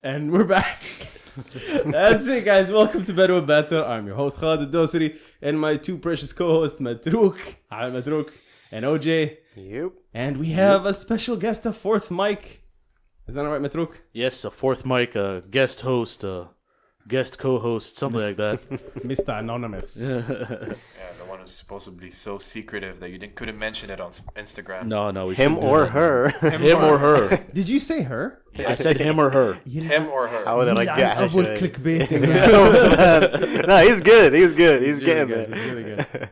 And we're back. That's it, guys. Welcome to Bedouin Banter. I'm your host, Khalid Dosri, and my two precious co-hosts, Matrouk, and OJ. Yep. And we have a special guest, a fourth mic. Is that all right, Matrouk? Yes, a fourth mic, a guest host, a guest co-host, something like that. Mr. Anonymous. Yeah, the one who's supposedly so secretive that you couldn't mention it on Instagram. No, we Him or her. Him or her. Did you say her? Yes. I said him or her. Him or her. How did I get I would clickbaiting. No, he's good. He's good. He's really getting good. it. He's really good.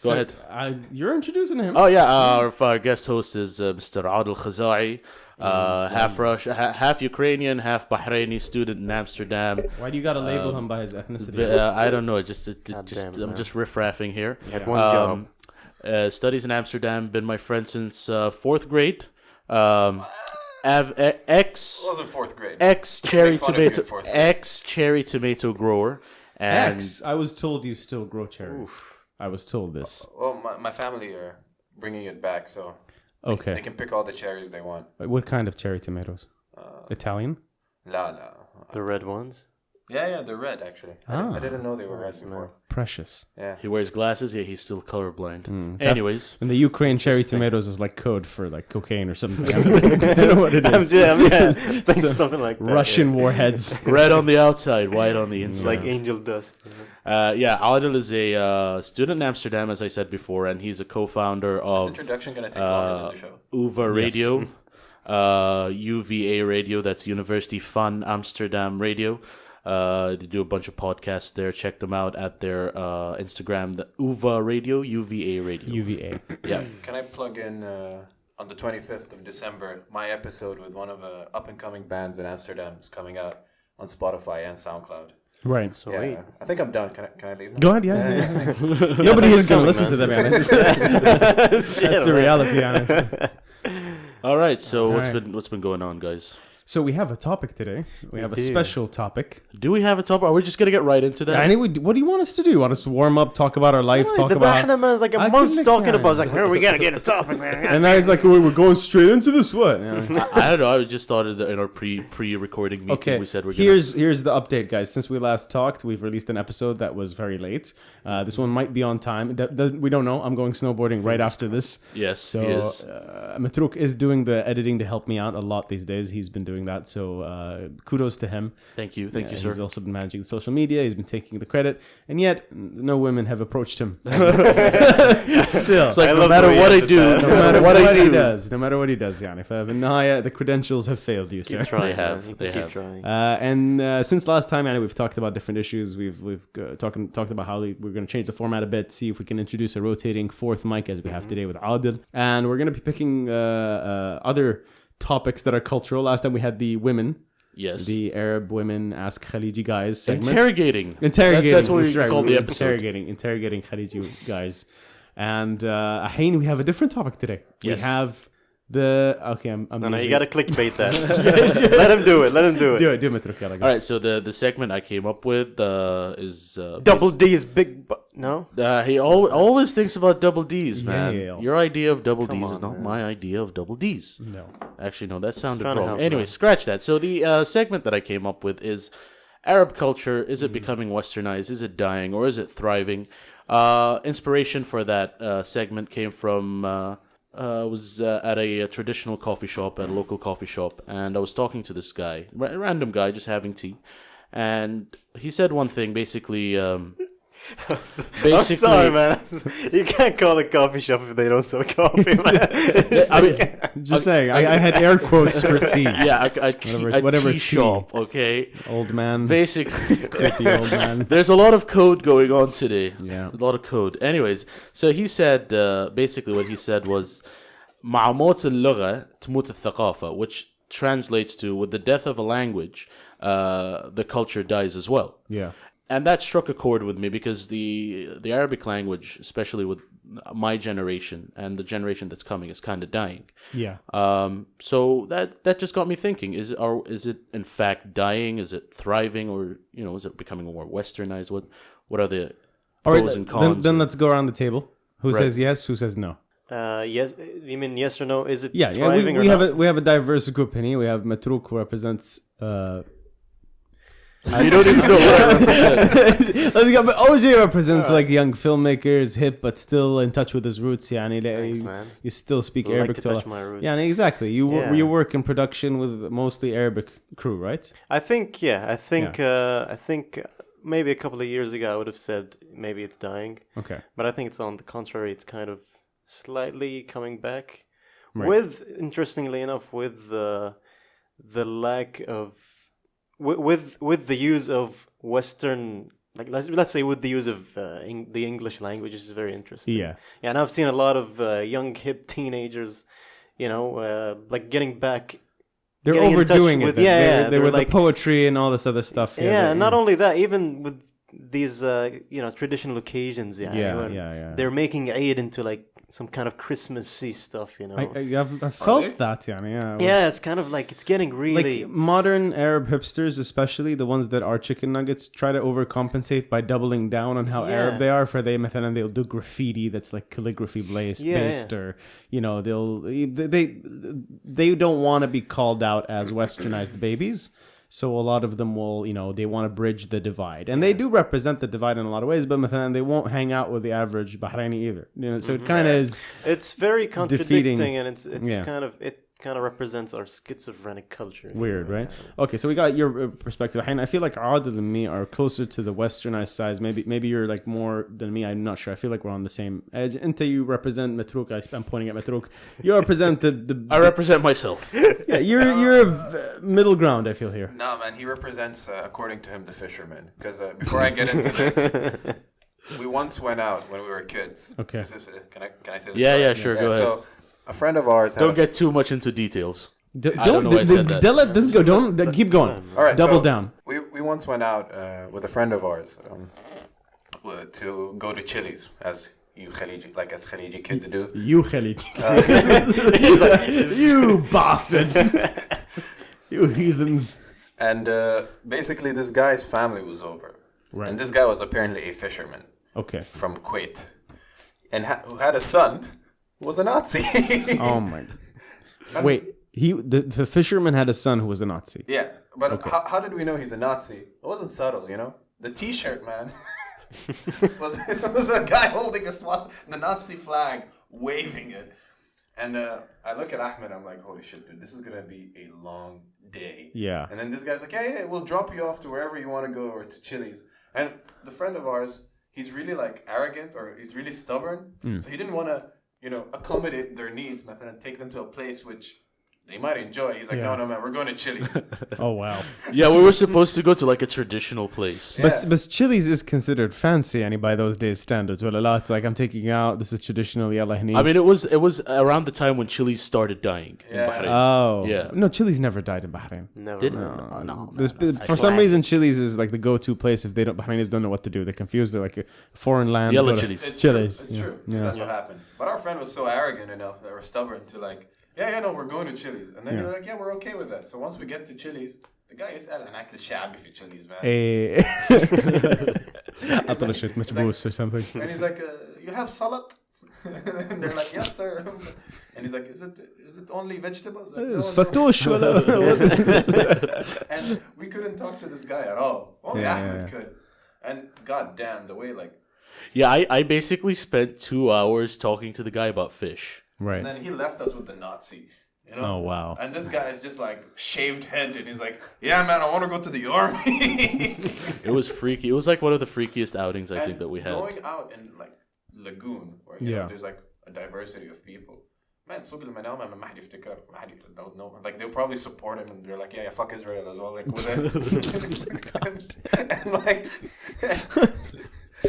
Go ahead. You're introducing him. Oh yeah, our guest host is Mr. Adel Alkhozaae, half Russian, half Ukrainian, half Bahraini student in Amsterdam. Why do you gotta label him by his ethnicity? I don't know. I'm just riffraffing here. You had one job. Studies in Amsterdam. Been my friend since fourth grade. Ex It wasn't fourth grade. Ex cherry tomato grower. And I was told you still grow cherries. I was told this. Well, my family are bringing it back, so Okay. they can pick all the cherries they want. What kind of cherry tomatoes? Italian? La. The red ones. Yeah, they're red, actually. I didn't know they were red before. Precious. Yeah. he wears glasses. Yeah, he's still colorblind. Anyways. And the Ukraine cherry tomatoes is like code for like cocaine or something. I don't know what it is. Something like that. Russian warheads. Red on the outside, white on the It's inside. like angel dust. Yeah, Adel is a student in Amsterdam, as I said before, and he's a co-founder Is this of introduction going to take longer than the show? UVA Radio, UVA Radio, that's University Fun Amsterdam Radio. They do a bunch of podcasts there. Check them out at their Instagram, the UVA Radio, UVA Radio. UVA. Yeah. Can I plug in on the 25th of December, my episode with one of the up-and-coming bands in Amsterdam is coming out on Spotify and SoundCloud. Right. Sweet. Yeah, I think I'm done. Can I leave now? Go ahead, yeah. Nobody is going to listen to them, man. That's the reality, honest. All right. So All what's right. been going on, guys? So we have a topic today. We have a special topic. Do we have a topic? Are we just gonna get right into that? Anyway, what do you want us to do? You want us to warm up, talk about our life, talk about... The man's like a month talking about. Like, we gotta get a topic, man. And now he's like, oh, we're going straight into this. What? Yeah. I don't know. I just thought in our pre-recording meeting Okay, we said we're gonna... here's the update, guys. Since we last talked, we've released an episode that was very late. This one might be on time. We don't know. I'm going snowboarding right after this. Yes, So he is. Matrouk is doing the editing to help me out a lot these days. He's been doing that. So kudos to him. Thank you, sir. He's also been managing the social media. He's been taking the credit, and yet no women have approached him. Still, It's like no matter what I do, no matter what he does, يعني. فبالنهاية, the credentials have failed you, sir. Keep trying. They have. Man. They Keep have. trying. And since last time, we've talked about different issues. We've talked about how we're going to change the format a bit, see if we can introduce a rotating fourth mic as we have today with Adel, and we're going to be picking other topics that are cultural. Last time we had the women. Yes. The Arab women ask Khaliji guys segment. Interrogating. That's what we right. call the episode. Interrogating Khaliji guys. And Ahin, we have a different topic today. Yes. We have the... Okay, I'm No, you gotta clickbait that. Let him do it. Do it, Matrouk. All right, so the segment I came up with is... Double D is big... No? he always thinks about double D's, man. Yeah. Your idea of double Come D's is on, not man. my idea of double D's. No. Actually, no, that sounded trying to wrong. help, Anyway, man. scratch that. So the segment that I came up with is Arab culture. Is it becoming westernized? Is it dying? Or is it thriving? Inspiration for that segment came from... was at a traditional coffee shop, at a local coffee shop, and I was talking to this guy, random guy, just having tea, and he said one thing, basically... I'm sorry, man. You can't call a coffee shop if they don't sell coffee, man. I mean, Just saying. I had air quotes for tea. yeah, Whatever tea tea. shop, okay? Old man. Basically, Creepy old man. there's a lot of code going on today. Yeah. A lot of code. Anyways, so he said, basically what he said was, مع موت اللغة تموت الثقافة, which translates to, with the death of a language, the culture dies as well. Yeah. And that struck a chord with me because the Arabic language, especially with my generation and the generation that's coming, is kind of dying. Yeah. So that just got me thinking: is it in fact dying? Is it thriving, or is it becoming more westernized? What are the pros and cons? Then let's go around the table. Who Right. says yes? Who says no? Yes, you mean yes or no? Is it Yeah. thriving We or have not? we have a diverse group in here. We have Matrouk, who represents You don't even know what I represent. Let's go. But OJ represents like young filmmakers, hip but still in touch with his roots. Yani, Thanks, man. you still speak I like Arabic to to a touch lot. my roots. Yeah, exactly. You Yeah. you work in production with mostly Arabic crew, right? I think maybe a couple of years ago I would have said maybe it's dying, Okay. but I think it's on the contrary. It's kind of slightly coming back. Right. With interestingly enough, with the lack of with the use of Western, like let's say with the use of the English language is very interesting. Yeah. And I've seen a lot of young hip teenagers, like getting back. They're Getting in touch overdoing it. with- then. yeah, they they're were like- the poetry and all this other stuff. Yeah, not only that, even with these traditional occasions, when yeah. they're making Eid into like some kind of Christmassy stuff, I've felt that, yeah. Yeah, it's kind of like it's getting really. Like modern Arab hipsters, especially the ones that are chicken nuggets, try to overcompensate by doubling down on how Yeah. Arab they are. For مثلا they'll do graffiti that's like calligraphy based, or they don't want to be called out as westernized babies. So a lot of them will, they want to bridge the divide, and they do represent the divide in a lot of ways. But مثلا they won't hang out with the average Bahraini either. So it kind of is. It's very contradicting, defeating- and it's yeah. kind of represents our schizophrenic culture. Weird, right? Okay, so we got your perspective. I feel like Adel and me are closer to the westernized sides. Maybe you're like more than me. I'm not sure. I feel like we're on the same edge. Until you represent Matrouk. I'm pointing at Matrouk. You represent the I represent myself. yeah. You're a middle ground. I feel here. No, man, he represents, according to him, the fisherman. Because before I get into this, we once went out when we were kids. Okay. Is this, can I say this? Yeah, story? sure, go ahead. So, a friend of ours had Don't get too much into details. Don't know why I said that. let this go. Don't keep going. All right, Double so down. We once went out with a friend of ours to go to Chili's, as as Khaliji kids do. You Khalid. You bastards. You heathens. And basically, this guy's family was over. Right. And this guy was apparently a fisherman Okay. from Kuwait, and who had a son who was a Nazi. Oh my. Wait. The fisherman had a son who was a Nazi. Yeah, but how did we know he's a Nazi? It wasn't subtle, The T-shirt, man, was a guy holding the Nazi flag, waving it. And I look at Ahmed, I'm like, holy shit, dude, this is gonna be a long day. Yeah. And then this guy's like, yeah, we'll drop you off to wherever you want to go, or to Chili's. And the friend of ours, he's really like arrogant, or he's really stubborn. So he didn't want to, accommodate their needs, and take them to a place which they might enjoy. He's like, no, man, we're going to Chili's. Oh wow. Yeah, we were supposed to go to like a traditional place. Yeah. But Chili's is considered fancy, by those days' standards. Well, a lot. It's like I'm taking you out. This is traditional. Yalla hni. I mean, it was around the time when Chile started dying in Yeah. Bahrain. Oh. Yeah. No, Chili's never died in Bahrain. Never. Didn't? mind. No. For some reason, Chili's is like the go-to place if Bahrainis don't know what to do. They're confused. They're like a foreign land. Yellow Go to- Chili's. It's Chili's. true. It's Yeah. true. 'Cause Yeah. that's what happened. But our friend was so arrogant enough, or stubborn, to like, no, we're going to Chili's. And then you're like, yeah, we're okay with that. So once we get to Chili's, the guy is an act الشعبي في Chili's, man. Eh. أطلع شيء مكبوس or something. And he's like, you have salad? And they're like, yes, sir. And he's like, is it only vegetables? Like, It's no. fatouche ولا. And we couldn't talk to this guy at all. Only Yeah, Ahmed yeah. could. And goddamn, the way like, Yeah, I basically spent 2 hours talking to the guy about fish. and Right. then he left us with the Nazi. Oh wow. And this guy is just like shaved head, and he's like, "Yeah, man, I want to go to the army." It was freaky. It was like one of the freakiest outings I think that we had. Going out in like lagoon, where there's like a diversity of people. Man, سوق المنامة ما حد يفتكر, ما حد don't know. Like they'll probably support him, and they're like, yeah, fuck Israel as well. Like,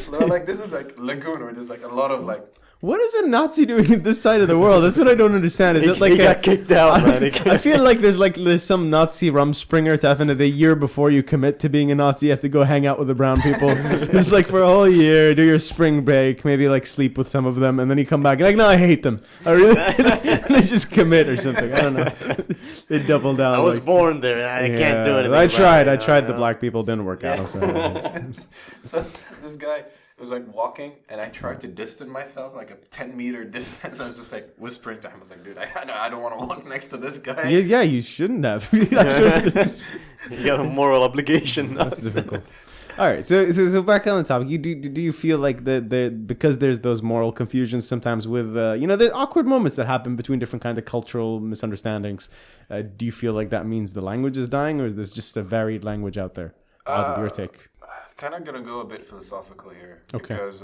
and like this is like lagoon, where there's like a lot of like. What is a Nazi doing in this side of the world? That's what I don't understand. Is it like he got kicked out, man. I feel like there's some Nazi Rumspringer to happen the year before you commit to being a Nazi. You have to go hang out with the brown people. Just like for a whole year, do your spring break, maybe like sleep with some of them, and then you come back and like, no, I hate them. I really. And they just commit or something. I don't know. They double down. I was born there. I can't do anything. I about tried. it, I tried the know. black people. Didn't work out. So this guy, was like walking, and I tried to distance myself, like a 10-meter distance. I was just like whispering to him. I was like, dude, I don't want to walk next to this guy. Yeah, you shouldn't have. You got a moral obligation. That's difficult. All right, so back on the topic, do you feel like because there's those moral confusions sometimes with the awkward moments that happen between different kinds of cultural misunderstandings? Do you feel like that means the language is dying, or is this just a varied language out there? Out of your take. Kind of gonna go a bit philosophical here, Okay. because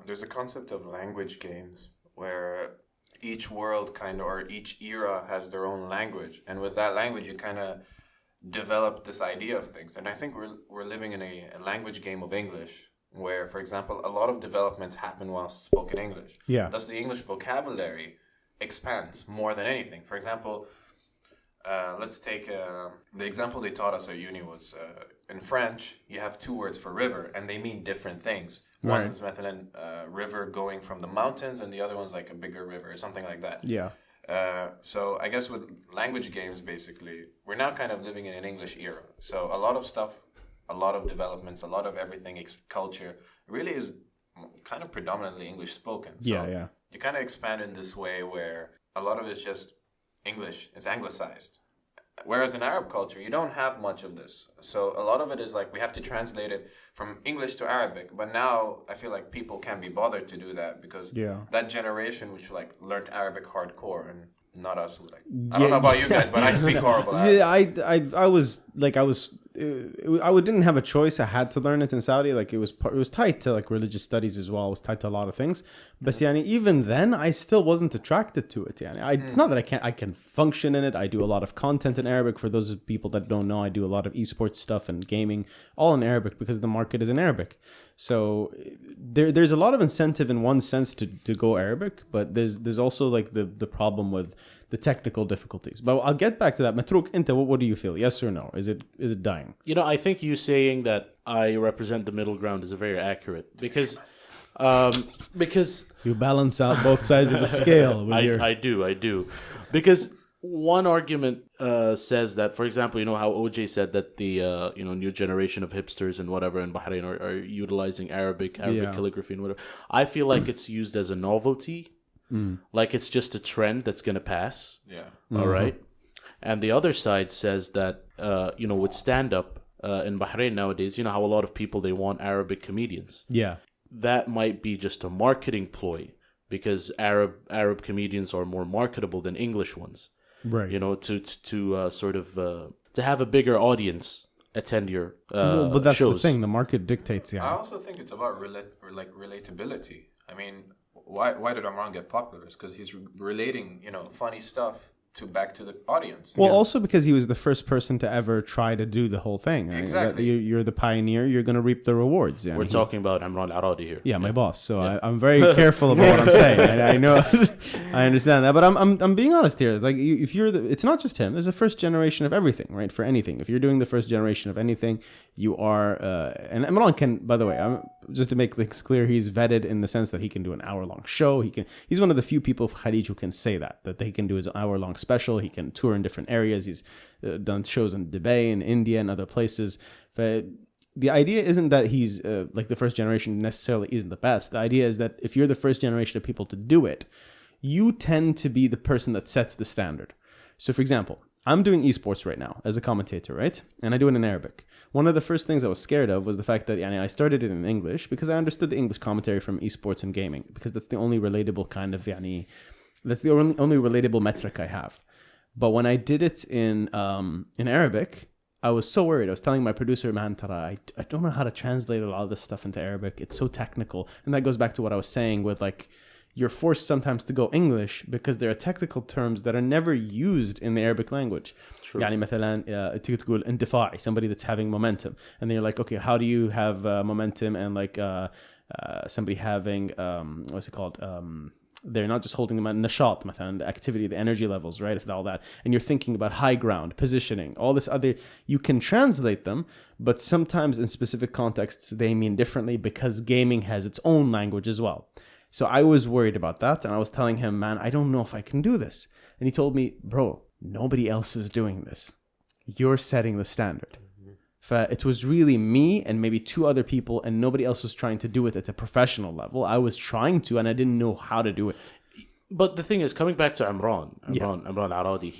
there's a concept of language games where each world or each era has their own language, and with that language you kind of develop this idea of things. And I think we're living in a language game of English, where, for example, a lot of developments happen while spoken English. Yeah. Thus, the English vocabulary expands more than anything. For example, let's take the example they taught us at uni was in French, you have two words for river, and they mean different things. One Right. is مثلا river going from the mountains, and the other one's like a bigger river or something like that. Yeah. So I guess with language games, basically, we're now kind of living in an English era. So a lot of stuff, a lot of developments, a lot of everything, culture, really is kind of predominantly English spoken. So Yeah. you kind of expand in this way where a lot of it's just English, it's anglicized. Whereas in Arab culture, you don't have much of this. So a lot of it is like we have to translate it from English to Arabic. But now I feel like people can't be bothered to do that because that generation which like learned Arabic hardcore and not us who like I don't know about you guys, but I speak horrible Arabic. Yeah, I didn't have a choice. I had to learn it in Saudi. Like it was tied to like religious studies as well. It was tied to a lot of things. But even then, I still wasn't attracted to it. It's not that I can function in it. I do a lot of content in Arabic. For those people that don't know, I do a lot of esports stuff and gaming, all in Arabic because the market is in Arabic. So there's a lot of incentive in one sense to go Arabic, but there's also like the problem with the technical difficulties. But I'll get back to that. Matrouk, what do you feel? Yes or no? Is it dying? I think you saying that I represent the middle ground is very accurate because You balance out both sides of the scale. I do. Because one argument says that, for example, how OJ said that the new generation of hipsters and whatever in Bahrain are utilizing Arabic calligraphy and whatever. I feel like it's used as a novelty. Like it's just a trend that's going to pass. Yeah. All right. And the other side says that, with stand-up in Bahrain nowadays, how a lot of people, they want Arabic comedians. Yeah. That might be just a marketing ploy because Arab comedians are more marketable than English ones. Right. To have a bigger audience attend your but that's shows. the thing. The market dictates. Yeah. I also think it's about relatability. I mean, why did Amran get popular? It's because he's relating, funny stuff back to the audience. Well, also because he was the first person to ever try to do the whole thing. Exactly. You're the pioneer. You're going to reap the rewards. We're talking about Amran Aradi here. Yeah, my boss. So I'm very careful about what I'm saying. I know, I understand that, but I'm being honest here. It's like if it's not just him. There's a first generation of everything, right? For anything, if you're doing the first generation of anything, you are. And Amran can, by the way, just to make things clear, he's vetted in the sense that he can do an hour-long show. He's one of the few people of Khalij who can say that they can do his hour-long special. He can tour in different areas. He's done shows in Dubai and India and other places. But the idea isn't that he's like the first generation necessarily isn't the best. The idea is that if you're the first generation of people to do it, you tend to be the person that sets the standard. So, for example, I'm doing esports right now as a commentator, right? And I do it in Arabic. One of the first things I was scared of was the fact that I started it in English because I understood the English commentary from esports and gaming because that's the only relatable kind of that's the only relatable metric I have. But when I did it in Arabic, I was so worried. I was telling my producer, man, Tara, I don't know how to translate a lot of this stuff into Arabic. It's so technical. And that goes back to what I was saying with like, you're forced sometimes to go English because there are technical terms that are never used in the Arabic language. True. مثلا تيجي تقول اندفاعي, somebody that's having momentum. And then you're like, okay, how do you have momentum and like somebody having, what's it called? They're not just holding them at nashat, the activity, the energy levels, right? All that. And you're thinking about high ground, positioning, all this other. You can translate them, but sometimes in specific contexts, they mean differently because gaming has its own language as well. So I was worried about that. And I was telling him, man, I don't know if I can do this. And he told me, bro, nobody else is doing this. You're setting the standard. It was really me and maybe 2 other people, and nobody else was trying to do it at a professional level. I was trying to, and I didn't know how to do it. But the thing is, coming back to Imran Aradi,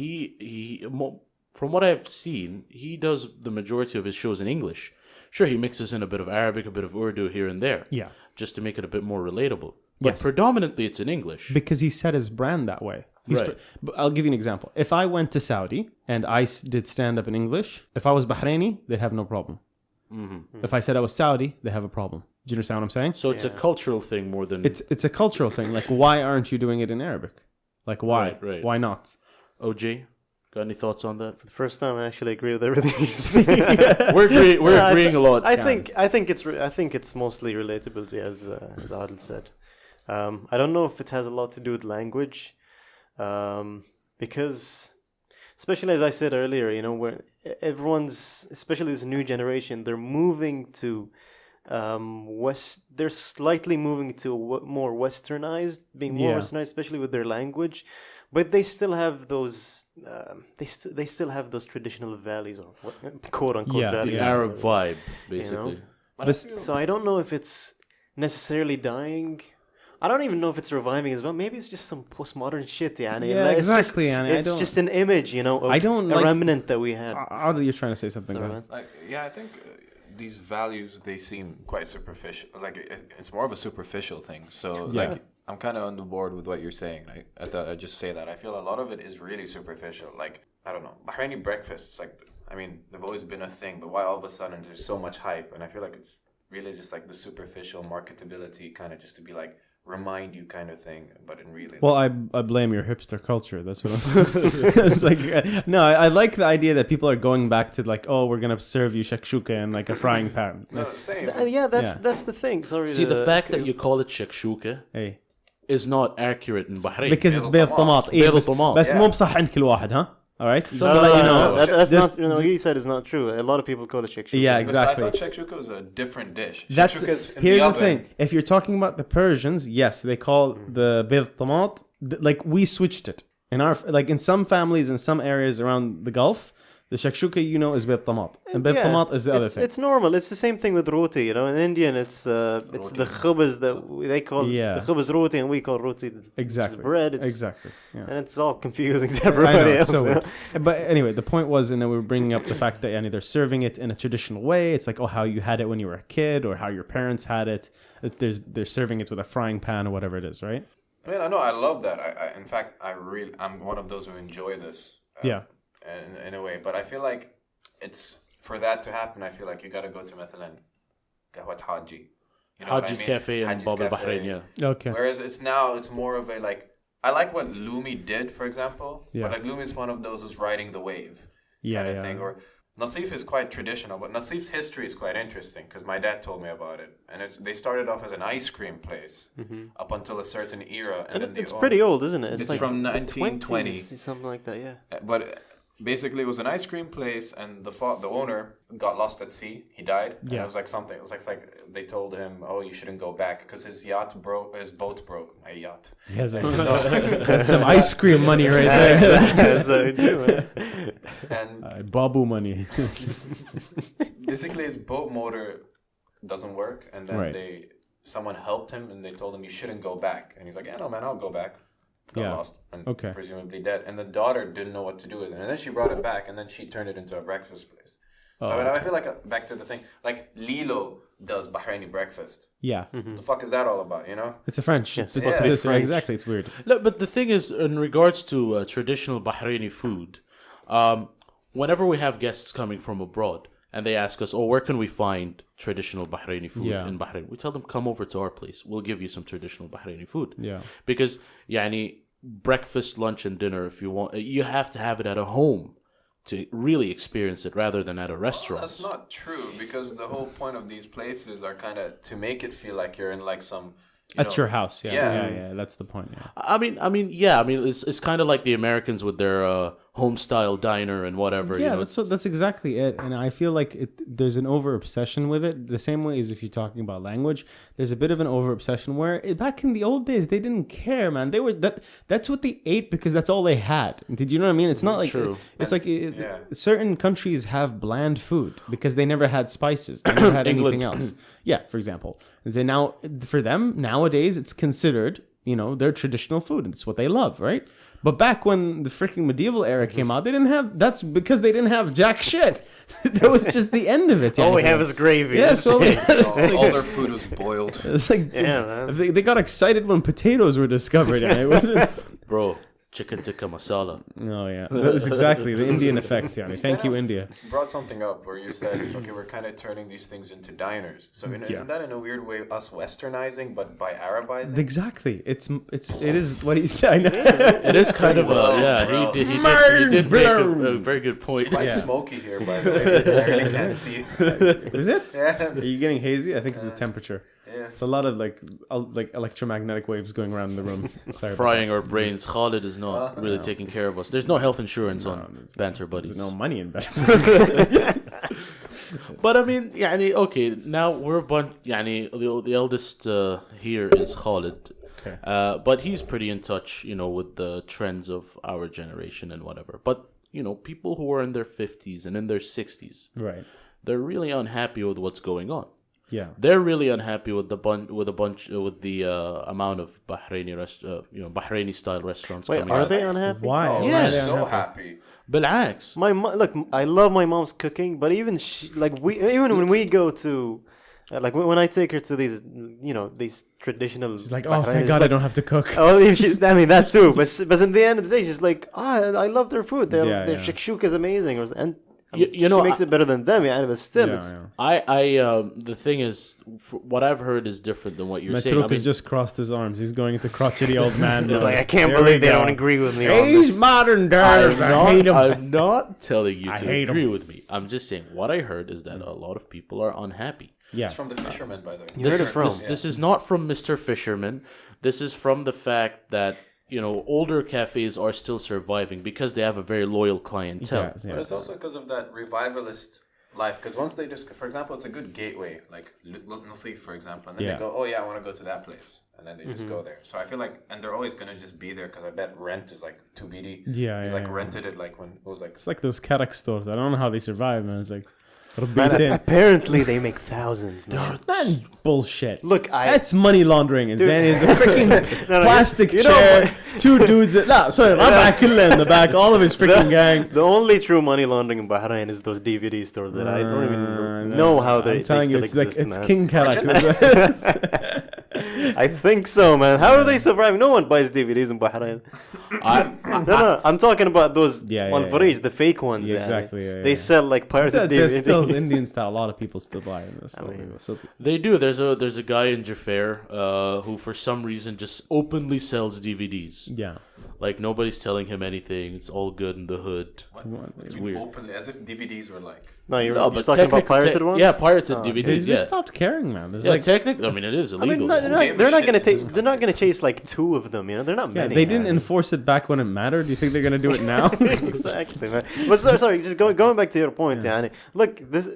from what I've seen, he does the majority of his shows in English. Sure, he mixes in a bit of Arabic, a bit of Urdu here and there. Yeah. Just to make it a bit more relatable. But Yes. predominantly it's in English. Because he set his brand that way. Right. But I'll give you an example. If I went to Saudi and I did stand up in English, if I was Bahraini, they'd have no problem. Mm-hmm. If I said I was Saudi, they have a problem. Do you understand what I'm saying? So it's a cultural thing more than... It's a cultural thing. Like, why aren't you doing it in Arabic? Like, why? Right. Why not? OJ, got any thoughts on that? For the first time, I actually agree with everything you said. We're agreeing a lot. I think it's mostly relatability, as Adel said. I don't know if it has a lot to do with language, because, especially as I said earlier, you know, where everyone's, especially this new generation, they're moving to they're slightly moving to more westernized, being more westernized, especially with their language, but they still have those. They still have those traditional values, or quote unquote values. The Arab vibe, basically. You know? So I don't know if it's necessarily dying. I don't even know if it's reviving as well. Maybe it's just some postmodern shit, yani. Yeah, Like, exactly, yani. It's just an image, you know, of a remnant that we had. Adel, you're trying to say something. Sorry, man. I think these values, they seem quite superficial. Like it's more of a superficial thing. So like I'm kind of on the board with what you're saying. I thought I'd just say that. I feel a lot of it is really superficial. Like, I don't know, Bahraini breakfasts, like, I mean, they've always been a thing, but why all of a sudden there's so much hype? And I feel like it's really just like the superficial marketability, kind of just to be like, remind you kind of thing, but in really... Well, I blame your hipster culture. That's what I'm... It's like, no, I like the idea that people are going back to like, oh, we're going to serve you shakshuka in like a frying pan. No, same. That's the thing. Sorry. See, the fact that you call it shakshuka is not accurate in Bahrain. Because it's بيض طماط. بس مو بصحن كل واحد, huh? All right. Just to let you know. That's not. You know, he said is not true. A lot of people call it shakshuka. Yeah, exactly. I thought shakshuka was a different dish. Here's the thing. If you're talking about the Persians, yes, they call the بيض طماط. Like, we switched it in our, like, in some families in some areas around the Gulf. The shakshuka, you know, is بيض طماط, and بيض طماط is the other thing. It's normal. It's the same thing with roti. You know, in Indian, it's the khubz that they call the khubz roti, and we call roti exactly bread. Exactly. Yeah. And it's all confusing to everybody else. So but anyway, the point was, and then we were bringing up the fact that they're serving it in a traditional way. It's like, oh, how you had it when you were a kid, or how your parents had it. They're serving it with a frying pan or whatever it is, right? I mean, I know, I love that. In fact, I'm one of those who enjoy this. In a way, but I feel like it's for that to happen. I feel like you got to go to مثلا قهوة حاجي, you know Haji's Cafe in Bab al Bahrain, yeah. Okay. Whereas it's more of a like, I like what Lumi did, for example. But like Lumi's one of those who's riding the wave kind of thing. Or Nasif is quite traditional, but Nasif's history is quite interesting because my dad told me about it. And they started off as an ice cream place up until a certain era, and then it's pretty old, isn't it? It's like from 1920, something like that. Yeah. But basically, it was an ice cream place, and the owner got lost at sea. He died. And it was like something. It was like they told him, "Oh, you shouldn't go back because his boat broke. My yacht." Yes, that's some ice cream money right there. That's what we do, man. And Babu money. basically, his boat motor doesn't work, and then someone helped him, and they told him you shouldn't go back, and he's like, "Yeah, no, man, I'll go back." Got lost and presumably dead, and the daughter didn't know what to do with it, and then she brought it back, and then she turned it into a breakfast place. So I feel like back to the thing, like Lilo does Bahraini breakfast. Yeah. What the fuck is that all about? You know, it's a French. Yes, supposed to be French. Exactly. It's weird. Look, but the thing is, in regards to traditional Bahraini food, whenever we have guests coming from abroad and they ask us, "Oh, where can we find traditional Bahraini food in Bahrain?" We tell them, "Come over to our place. We'll give you some traditional Bahraini food." Yeah. Because, breakfast, lunch, and dinner, if you want, you have to have it at a home to really experience it rather than at a restaurant. That's not true, because the whole point of these places are kind of to make it feel like you're in like some... That's your house, yeah. That's the point, yeah. I mean, it's kind of like the Americans with their home style diner and whatever. Yeah, you know, that's exactly it. And I feel like there's an over obsession with it. The same way as if you're talking about language, there's a bit of an over obsession where back in the old days they didn't care, man. They were that's what they ate because that's all they had. Did you know what I mean? It's not like True. It's like certain countries have bland food because they never had spices. They never had anything else. Yeah, for example, and so now for them nowadays it's considered their traditional food. And it's what they love, right? But back when the freaking medieval era came out, they didn't have. That's because they didn't have jack shit. That was just the end of it. All we have is gravy. Yes, all their food was boiled. It's like man. they got excited when potatoes were discovered. And it wasn't. bro. Chicken tikka masala. Oh yeah, that's exactly the Indian effect. Yani. Thank you, India. You brought something up where you said, okay, we're kind of turning these things into diners. So isn't that in a weird way us westernizing, but by Arabizing? Exactly. It is what he said. It is kind of he did make a very good point. It's quite smoky here, by the way. I really can't see. Is it? Yeah. Are you getting hazy? I think it's the temperature. Yeah. It's a lot of like electromagnetic waves going around the room. Sorry. Frying our brains. Khalid is not really taking care of us. There's no health insurance on Banter Buddies. There's no money in Banter. But I mean, okay, now we're a bunch. The eldest here is Khalid. Okay. But he's pretty in touch, with the trends of our generation and whatever. But people who are in their 50s and in their 60s, Right. they're really unhappy with what's going on. Yeah. They're really unhappy with the amount of Bahraini style restaurants Wait, coming are out. they unhappy? Why? Oh, Why Yeah. are they so unhappy? happy. بالعكس. Look, I love my mom's cooking, but even when we go to when I take her to these these traditional. She's like, oh, thank God I don't have to cook. Oh, I mean that too. But in the end of the day, she's like, I love their food. Their shakshuka is amazing, and she makes it better than them. Yeah, but still, it's The thing is, what I've heard is different than what you're saying. Matruk has just crossed his arms. He's going into crotchety old man. He's like, I can't believe they don't agree with me on He's this. modern days. I hate him. I'm not telling you I to hate agree 'em. with me. I'm just saying what I heard is that a lot of people are unhappy. Yeah. This is from the fisherman, by the way. Where it from? This is not from Mr. Fisherman. This is from the fact that older cafes are still surviving because they have a very loyal clientele. Yes, yeah. But it's also because of that revivalist life. Because once they just, for example, it's a good gateway, like Nasif, for example, and then they go, oh yeah, I want to go to that place, and then they just go there. So I feel like, and they're always gonna just be there because I bet rent is like 2 BD. Yeah, You rented it like when it was like. It's like those karak stores. I don't know how they survive, man. It's like, Man, apparently they make thousands, man. man, bullshit. Look, that's money laundering. And Zane is a freaking No, plastic you know chair, 2 dudes. Sorry, Rabah in the back, all of his freaking gang. The only true money laundering in Bahrain is those DVD stores that I don't even know how they I'm telling you, still it's exist, like it's man. King Karak. I think so, man. How are they surviving? No one buys DVDs in Bahrain. No, I'm talking about those on Farij, the fake ones. Yeah, exactly. Yeah, they sell like pirated There's DVDs. still Indian style. A lot of people still buy them. They do. There's a guy in Jafar who for some reason just openly sells DVDs. Yeah. Like nobody's telling him anything. It's all good in the hood. It's weird. Openly, as if DVDs were like. No, you're talking about pirated ones. Yeah, pirated DVDs. They stopped caring, man. There's technically, I mean, it is illegal. I mean, they're not gonna take. They're not gonna chase like 2 of them. They're not many. They didn't enforce it back when it mattered. Do you think they're gonna do it now? Exactly, man. But sorry, just going back to your point, Yani. Look, this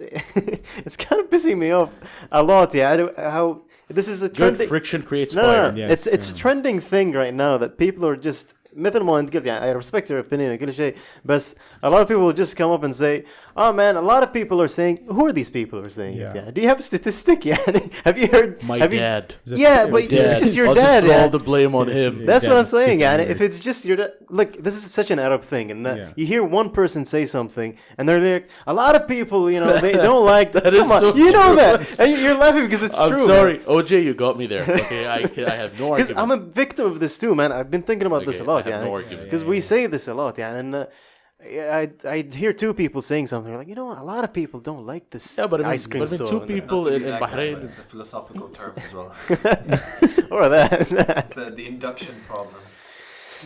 it's kind of pissing me off a lot. Yeah, how this is a trending. Good friction creates No, fire. Yes, it's a trending thing right now that people are just. مثل ما انت قلت يعني I respect your opinion and كل شيء بس a lot of people will just come up and say oh man a lot of people are saying who are these people who are saying it yeah. Do you have a statistic يعني have you heard my dad yeah but it's just your dad I'll just all the blame on him that's what I'm saying يعني if it's just your dad look this is such an Arab thing and you hear one person say something and they're like a lot of people they don't like that is so you know that and you're laughing because it's true I'm sorry man. OJ you got me there okay I have no argument because I'm a victim of this too man I've been thinking about this a lot because we say this a lot and I hear 2 people saying something like a lot of people don't like this ice cream store 2 people in Bahrain it's a philosophical term as well or that it's the induction problem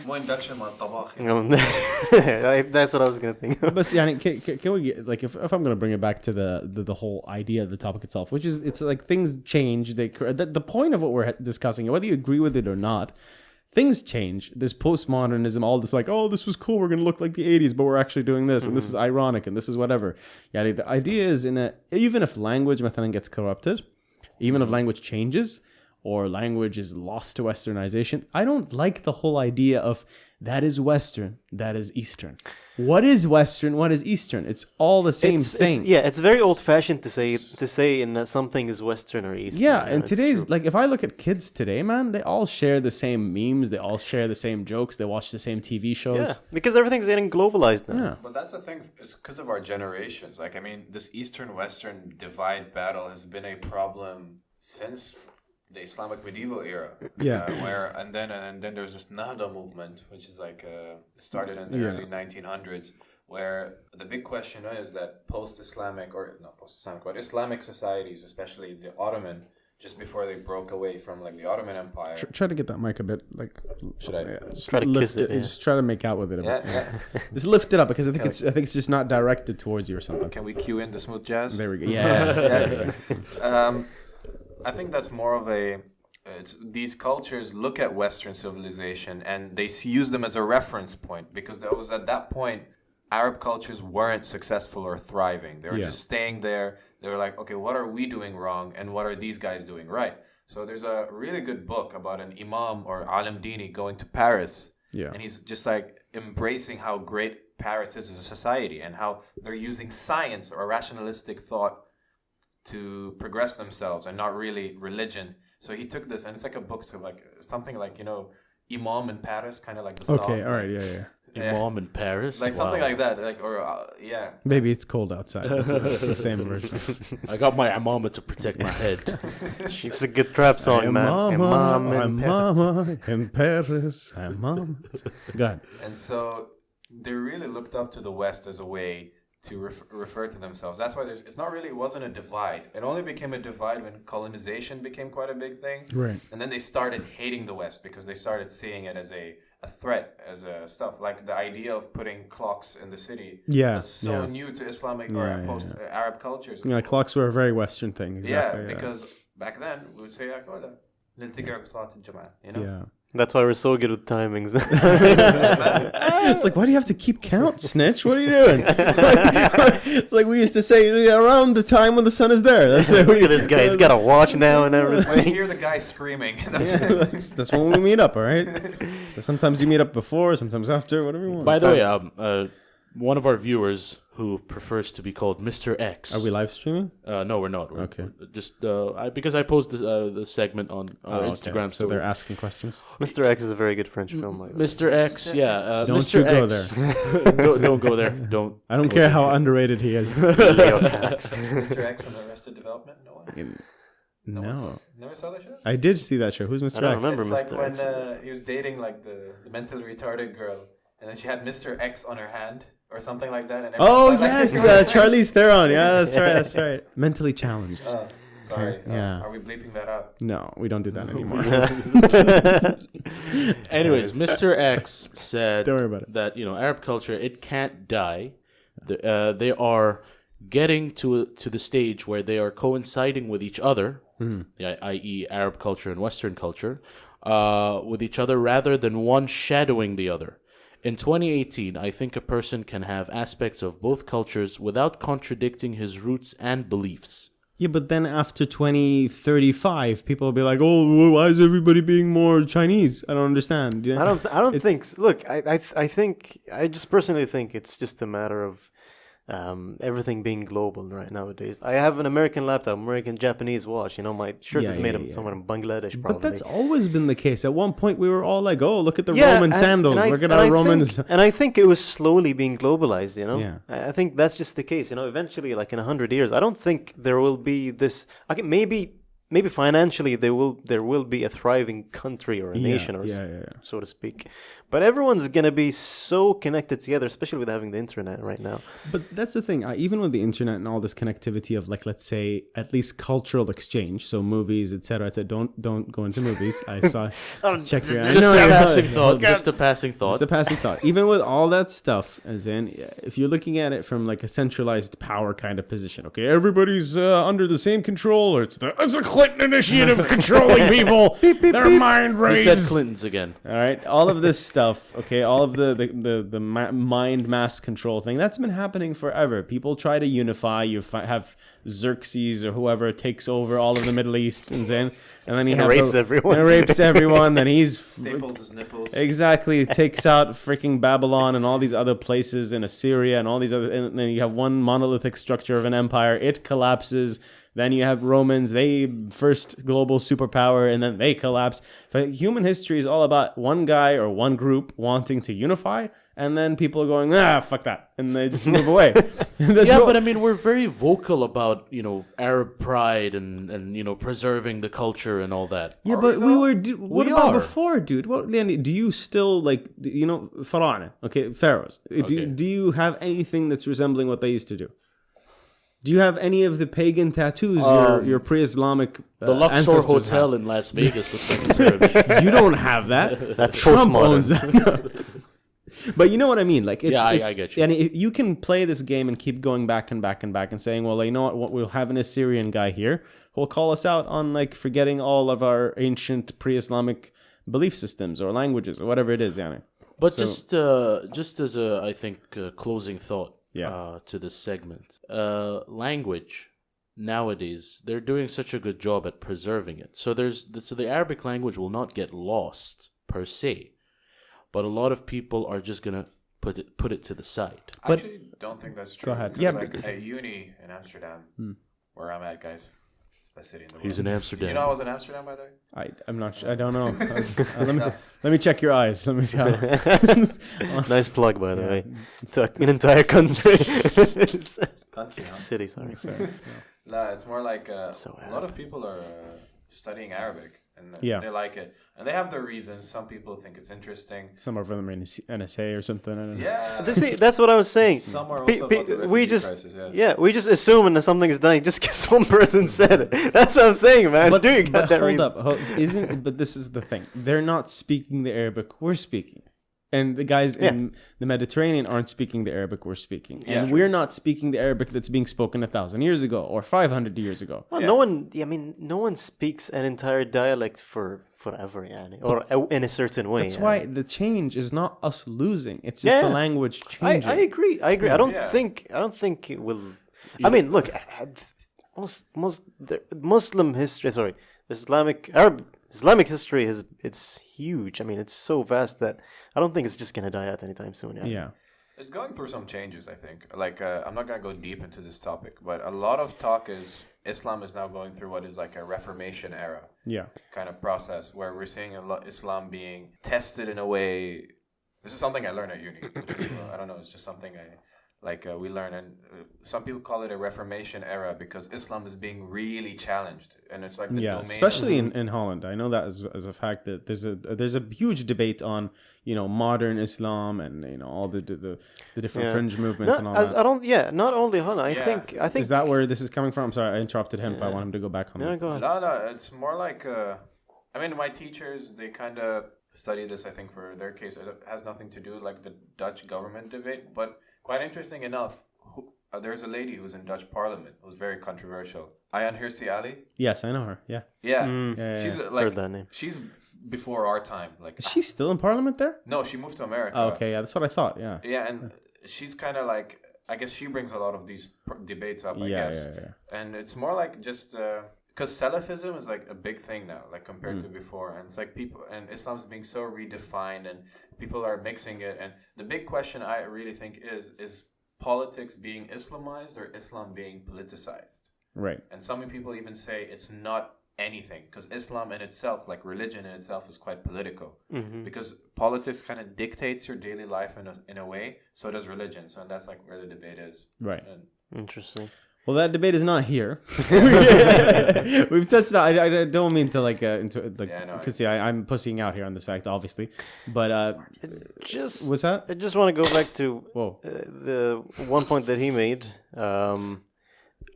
مو induction مع الطباخ that's what I was gonna think But can we get, like if I'm gonna bring it back to the whole idea of the topic itself, which is it's like things change. The point of what we're discussing, whether you agree with it or not, things change. There's postmodernism, all this like, oh, this was cool, we're gonna look like the 80s, but we're actually doing this, and this is ironic, and this is whatever. Yeah, the idea is even if language مثلا gets corrupted, even if language changes or language is lost to westernization, I don't like the whole idea of that is Western, that is Eastern. What is Western? What is Eastern? It's all the same thing. It's very old-fashioned to say something is Western or Eastern. Yeah, and today's like if I look at kids today, man, they all share the same memes, they all share the same jokes, they watch the same TV shows. Yeah, because everything's getting globalized now. Yeah. But that's the thing, it's because of our generations. Like, I mean, this Eastern-Western divide battle has been a problem since the Islamic medieval era. Yeah. And then there's this Nahda movement, which is like started in the early 1900s, where the big question is that but Islamic societies, especially the Ottoman, just before they broke away from like the Ottoman Empire. Try to get that mic a bit like. Should I? Just Try to lift kiss it, yeah. Just try to make out with it a bit. Yeah. Just lift it up because I think it's just not directed towards you or something. Can we cue in the smooth jazz? There we go. Yeah. I think that's more of these cultures look at Western civilization and they use them as a reference point, because that was at that point Arab cultures weren't successful or thriving. They were just staying there. They were like, okay, what are we doing wrong and what are these guys doing right? So there's a really good book about an imam or alim dini going to Paris. Yeah. And he's just like embracing how great Paris is as a society and how they're using science or rationalistic thought to progress themselves and not really religion. So he took this, and it's like a book to like something like, Imam in Paris, kind of like the song. Okay, all right, yeah. Imam in Paris, like something like that, like Maybe it's cold outside. It's the same version. I got my imama to protect my head. It's a good trap song, man. Mama in Paris. Mama. Go ahead. And so they really looked up to the West as a way to refer to themselves. That's why it wasn't a divide. It only became a divide when colonization became quite a big thing. Right. And then they started hating the West because they started seeing it as a threat, as a stuff. Like the idea of putting clocks in the city was so new to Islamic or post-Arab cultures. Yeah, clocks were a very Western thing. Exactly, because back then we would say, Yeah. That's why we're so good with timings. It's like, why do you have to keep count, snitch? What are you doing? It's like we used to say, around the time when the sun is there. That's it. Look at this guy. He's got a watch now and When everything. you hear the guy screaming, That's when we meet up, all right? So sometimes you meet up before, sometimes after, whatever you want. By the way, one of our viewers who prefers to be called Mr. X. Are we live streaming? No, we're not. Okay. Just because I posted the segment on our Instagram. Okay. So they're asking questions. Mr. X is a very good French film. Like that. Mr. X, yeah. Don't Mr. you go X. there. Don't go there. Don't. I don't care how underrated he is. Mr. X from Arrested Development? No one? No. Never saw that show? I did see that show. Who's Mr. I don't X? remember. It's like Mr. when X. he was dating like the mentally retarded girl, and then she had Mr. X on her hand or something like that. And Oh, everyone- yes. Charlize Theron. Yeah, that's right. Mentally challenged. Sorry. Yeah. Are we bleeping that out? No, we don't do that anymore. Anyways, Mr. X said Don't worry about it. that Arab culture, it can't die. They are getting to the stage where they are coinciding with each other, i.e. Arab culture and Western culture, with each other rather than one shadowing the other. In 2018, I think a person can have aspects of both cultures without contradicting his roots and beliefs. Yeah, but then after 2035, people will be like, "Oh, well, why is everybody being more Chinese?" I don't understand. I don't think. Look, I think I just personally think it's just a matter of everything being global right nowadays. I have an American laptop, American Japanese watch. My shirt is made of someone in Bangladesh, probably. But that's always been the case. At one point, we were all like, "Oh, look at the Yeah, Roman sandals. Look at our Roman." And I think it was slowly being globalized. Yeah. I think that's just the case. Eventually, like in 100 years, I don't think there will be this. Okay, maybe financially there will be a thriving country or a nation or so to speak. But everyone's gonna be so connected together, especially with having the internet right now. But that's the thing. Even with the internet and all this connectivity of, like, let's say, at least cultural exchange, so movies, etc. Don't go into movies. I saw. Check your. Just a passing thought. Just a passing thought. Just a passing thought. Even with all that stuff, as in, if you're looking at it from like a centralized power kind of position, okay, everybody's under the same control, or it's a Clinton initiative controlling people. Their mind He raised. said Clintons again. All right, all of this stuff, okay, all of the mind mass control thing, that's been happening forever. People try to unify. You have Xerxes or whoever takes over all of the Middle East, and then he rapes everyone. And rapes everyone. Then he's Staples his nipples. exactly takes out freaking Babylon and all these other places in Assyria and all these other. And then you have one monolithic structure of an empire. It collapses. Then you have Romans, they first global superpower, and then they collapse. But human history is all about one guy or one group wanting to unify, and then people are going, fuck that, and they just move away. But I mean, we're very vocal about, Arab pride and preserving the culture and all that. Yeah, Are but we we though? were. What We about are. before, dude? What, Leonie, do you still Farana? Okay, pharaohs. Okay. Do you have anything that's resembling what they used to do? Do you have any of the pagan tattoos? Your pre-Islamic The Luxor ancestors Hotel had? in Las Vegas looks like a pyramid. You don't have that. That's Trump postmodern. owns that. But you know what I mean? Like, I get you. And you can play this game and keep going back and back and back and saying, well, you know what? We'll have an Assyrian guy here who'll call us out on like forgetting all of our ancient pre-Islamic belief systems or languages or whatever it is, Yani. But So- just as a, I think, closing thought Yeah. to this segment, language nowadays they're doing such a good job at preserving it. So the Arabic language will not get lost per se, but a lot of people are just gonna put it to the side. I actually don't think that's true. Go ahead. 'Cause, Yeah, like at uni in Amsterdam, where I'm at, guys. It's the best city in the world. He's in Amsterdam. You know I was in Amsterdam, by the way? I'm not sure. I don't know. Let me check your eyes. Let me see how. Nice plug, by the way. To an entire country. Country, huh? City, sorry. No, it's more like So a lot of people are studying Arabic and Yeah. they like it. And they have their reasons. Some people think it's interesting. Some of them are in NSA or something. I don't know. Yeah. That's what I was saying. Some are Pe- also pe- about the we refugee just crisis, yeah. we just assume when something is dying just because one person said it. That's what I'm saying, man. But, Do you get but that hold reason? up, but this is the thing. They're not speaking the Arabic we're speaking, and the guys in the Mediterranean aren't speaking the Arabic we're speaking, and Yeah. we're not speaking the Arabic that's being spoken 1,000 years ago or 500 years ago. Well, Yeah. no one speaks an entire dialect for forever, yani, or in a certain way. That's yani. why the change is not us losing; it's just the Yeah. language I changing. agree. I don't Yeah. think it will. I mean, look, the Muslim history. Sorry, Islamic history it's huge. I mean, it's so vast that I don't think it's just gonna die out anytime soon. Yani. Yeah, It's going through some changes, I think. Like, I'm not going to go deep into this topic, but a lot of talk is Islam is now going through what is like a Reformation era yeah. kind of process where we're seeing Islam being tested in a way. This is something I learned at uni. Which is, I don't know. It's just something we learn, and some people call it a Reformation era because Islam is being really challenged, and it's like the Yeah, domain. especially in Holland. I know that as a fact that there's a huge debate on modern Islam and all the different Yeah. fringe movements and all that. I don't. Yeah, not only Hannah. I Yeah. think. Is that where this is coming from? I'm sorry, I interrupted him, but I want him to go back on Yeah, that. go ahead. No, it's more like I mean, my teachers, they kind of study this. I think for their case, it has nothing to do with like the Dutch government debate. But quite interesting enough, there's a lady who's in Dutch Parliament who's very controversial. Ayaan Hirsi Ali. Yes, I know her. Yeah, Yeah, Yeah, she's yeah. like Heard that name. she's before our time. Like is she still in Parliament there? no, she moved to America. Oh, okay, yeah, that's what I thought. Yeah, Yeah, and she's kind of like, I guess she brings a lot of these debates up. I yeah, guess. yeah. And it's more like just because Salafism is like a big thing now, like compared to before, and it's like people and Islam's being so redefined, and people are mixing it. And the big question I really think is politics being Islamized or Islam being politicized? Right. And some people even say it's not anything because Islam in itself, like religion in itself, is quite political because politics kind of dictates your daily life in a way. So does religion. So that's like where the debate is. Right. And Interesting. Well, that debate is not here. We've touched that. I don't mean to Yeah, I know. because I'm pussying out here on this fact, obviously. But Just what's that? I just want to go back to Whoa. the one point that he made.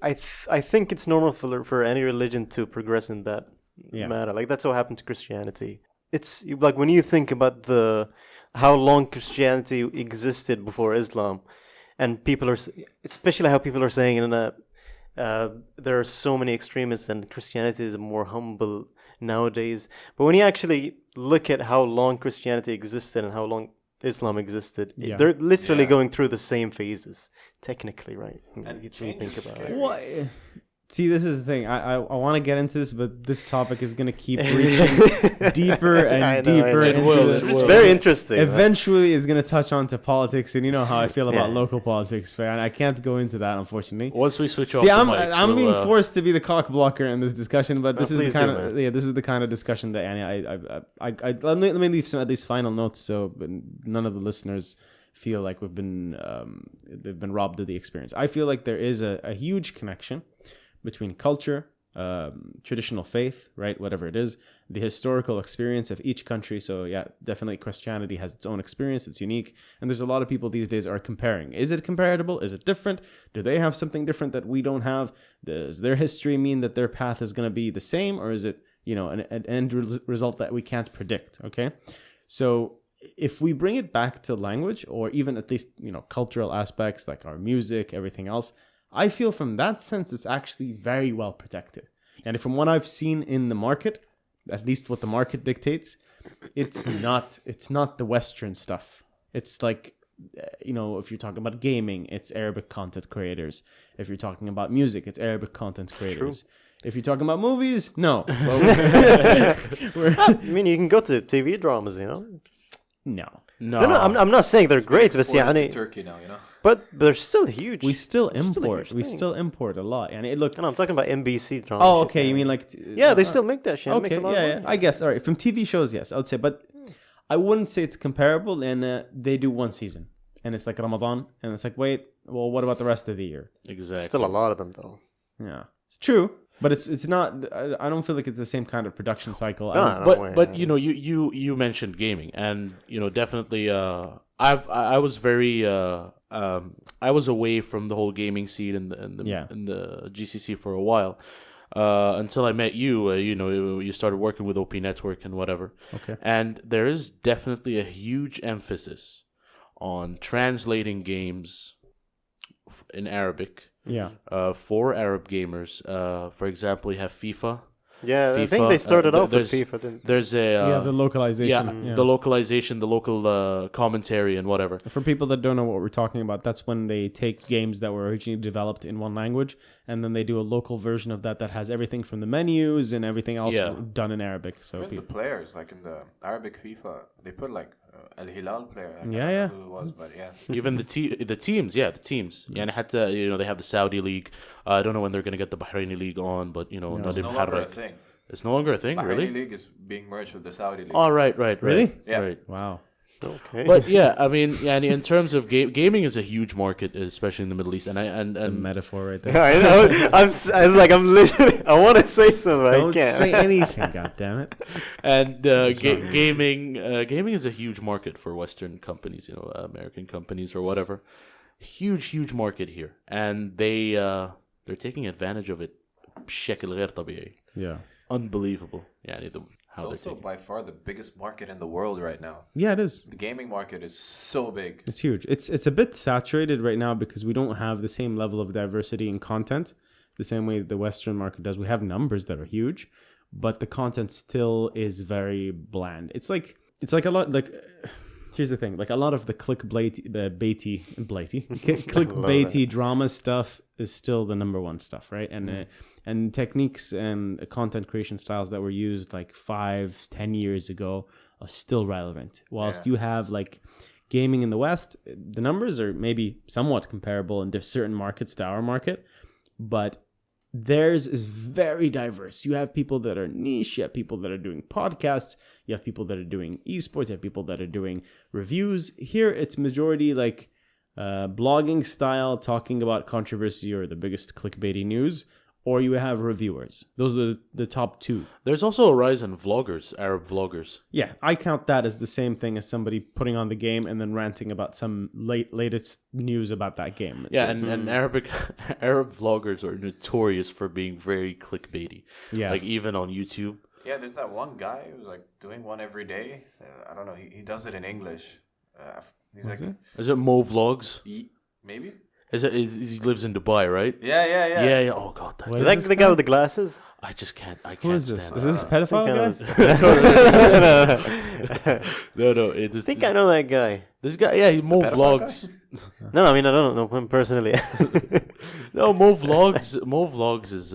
I think it's normal for any religion to progress in that Yeah. matter. Like that's what happened to Christianity. It's like when you think about how long Christianity existed before Islam, and people are especially how people are saying there are so many extremists, and Christianity is more humble nowadays. But when you actually look at how long Christianity existed and how long Islam existed, Yeah. they're literally Yeah. going through the same phases, technically, right? And If you change is think about scary. it. What? See, this is the thing. I want to get into this, but this topic is going to keep reaching deeper and I know, deeper I know. It into will, this. it It's will. very interesting. right? Eventually, it's going to touch on to politics, and you know how I feel about Yeah. local politics, man. I can't go into that, unfortunately. Once we switch off See, the I'm mics, I'm being we'll, forced to be the cock blocker in this discussion, but No, this is the please do, kind man. this is the kind of discussion that let me leave some at least final notes so none of the listeners feel like they've been robbed of the experience. I feel like there is a huge connection between culture, traditional faith, right, whatever it is, the historical experience of each country. So yeah, definitely Christianity has its own experience, it's unique, and there's a lot of people these days are comparing. Is it comparable? Is it different? Do they have something different that we don't have? Does their history mean that their path is going to be the same, or is it, an end result that we can't predict? Okay, so if we bring it back to language, or even at least cultural aspects like our music, everything else, I feel from that sense it's actually very well protected. And from what I've seen in the market, at least what the market dictates, it's not the Western stuff. It's like, if you're talking about gaming, it's Arabic content creators. If you're talking about music, it's Arabic content creators. If you're talking about movies, no. I mean, you can go to TV dramas, No. no. No, I'm not saying they're great, but Exported to يعني, Turkey now, you know. but they're still huge. We still They're still a import. huge We thing. still import a lot. And look. No, I'm talking about NBC dramas. Oh, shit, okay. You mean like? Yeah, they still make that shit. They make Okay, a lot of yeah. money. I guess. All right. From TV shows, yes, I would say, but I wouldn't say it's comparable. And they do one season, and it's like Ramadan, and it's like, wait, well, what about the rest of the year? Exactly. Still a lot of them, though. Yeah, it's true, but it's not. I don't feel like it's the same kind of production cycle. No, But you mentioned gaming, and definitely I was very I was away from the whole gaming scene in the GCC for a while until I met you. You started working with OP Network and whatever. Okay. And there is definitely a huge emphasis on translating games in Arabic. Yeah. For Arab gamers. For example, you have FIFA. Yeah, I think FIFA, they started off with there's- FIFA, didn't they? There's a the localization. the localization, the local commentary and whatever. For people that don't know what we're talking about, that's when they take games that were originally developed in one language, and then they do a local version of that has everything from the menus and everything else Yeah. done in Arabic. So Even the players, like in the Arabic FIFA, they put like Al Hilal player. I can't Yeah, remember yeah. who it was, but yeah. Even the teams, yeah, the teams. Yeah, and حتى, they have the Saudi league. I don't know when they're gonna get the Bahraini league on, but It's Nadim no longer a Harrak. thing. It's no longer a thing, Bahraini really. league is being merged with the Saudi league. Oh, right. Really? Yeah. Right. wow. Okay. But yeah, I mean, in terms of gaming is a huge market, especially in the Middle East, and It's a metaphor right there. Yeah, I know. I was like, I'm literally. I want to say something. but I Don't can't. say anything, goddammit. and gaming is a huge market for Western companies, American companies or whatever. Huge market here, and they're taking advantage of it. بشكل غير طبيعي. Yeah. Unbelievable. Yeah, how It's they're also taking. by far the biggest market in the world right now. Yeah, it is. The gaming market is so big. It's huge. It's a bit saturated right now because we don't have the same level of diversity in content, the same way the Western market does. We have numbers that are huge, but the content still is very bland. It's like a lot like. Here's the thing: like a lot of the clickbaity drama stuff is still the number one stuff, right? And techniques and content creation styles that were used like 5-10 years ago are still relevant. Whilst you have like gaming in the West, the numbers are maybe somewhat comparable in certain markets to our market, but theirs is very diverse. You have people that are niche, you have people that are doing podcasts, you have people that are doing esports, you have people that are doing reviews. Here it's majority like blogging style, talking about controversy or the biggest clickbaity news, or you have reviewers. Those are the top two. There's also a rise in vloggers, Arab vloggers. Yeah, I count that as the same thing as somebody putting on the game and then ranting about some latest news about that game. Yeah, and Arab vloggers are notorious for being very clickbaity. Yeah. Like even on YouTube. Yeah, there's that one guy who's like doing one every day. I don't know. He does it in English. He's like, Is it Mo Vlogs? Maybe. He lives in Dubai, right? Yeah. Yeah. Oh god, What Is is that this the guy guy? with the glasses? I just can't. I can't Who is this? stand Is this I pedophile think guy? No. It I is. think I know that guy. This guy. Yeah, Mo pedophile vlogs. No, I mean I don't know him personally. No, Mo vlogs. Mo vlogs is.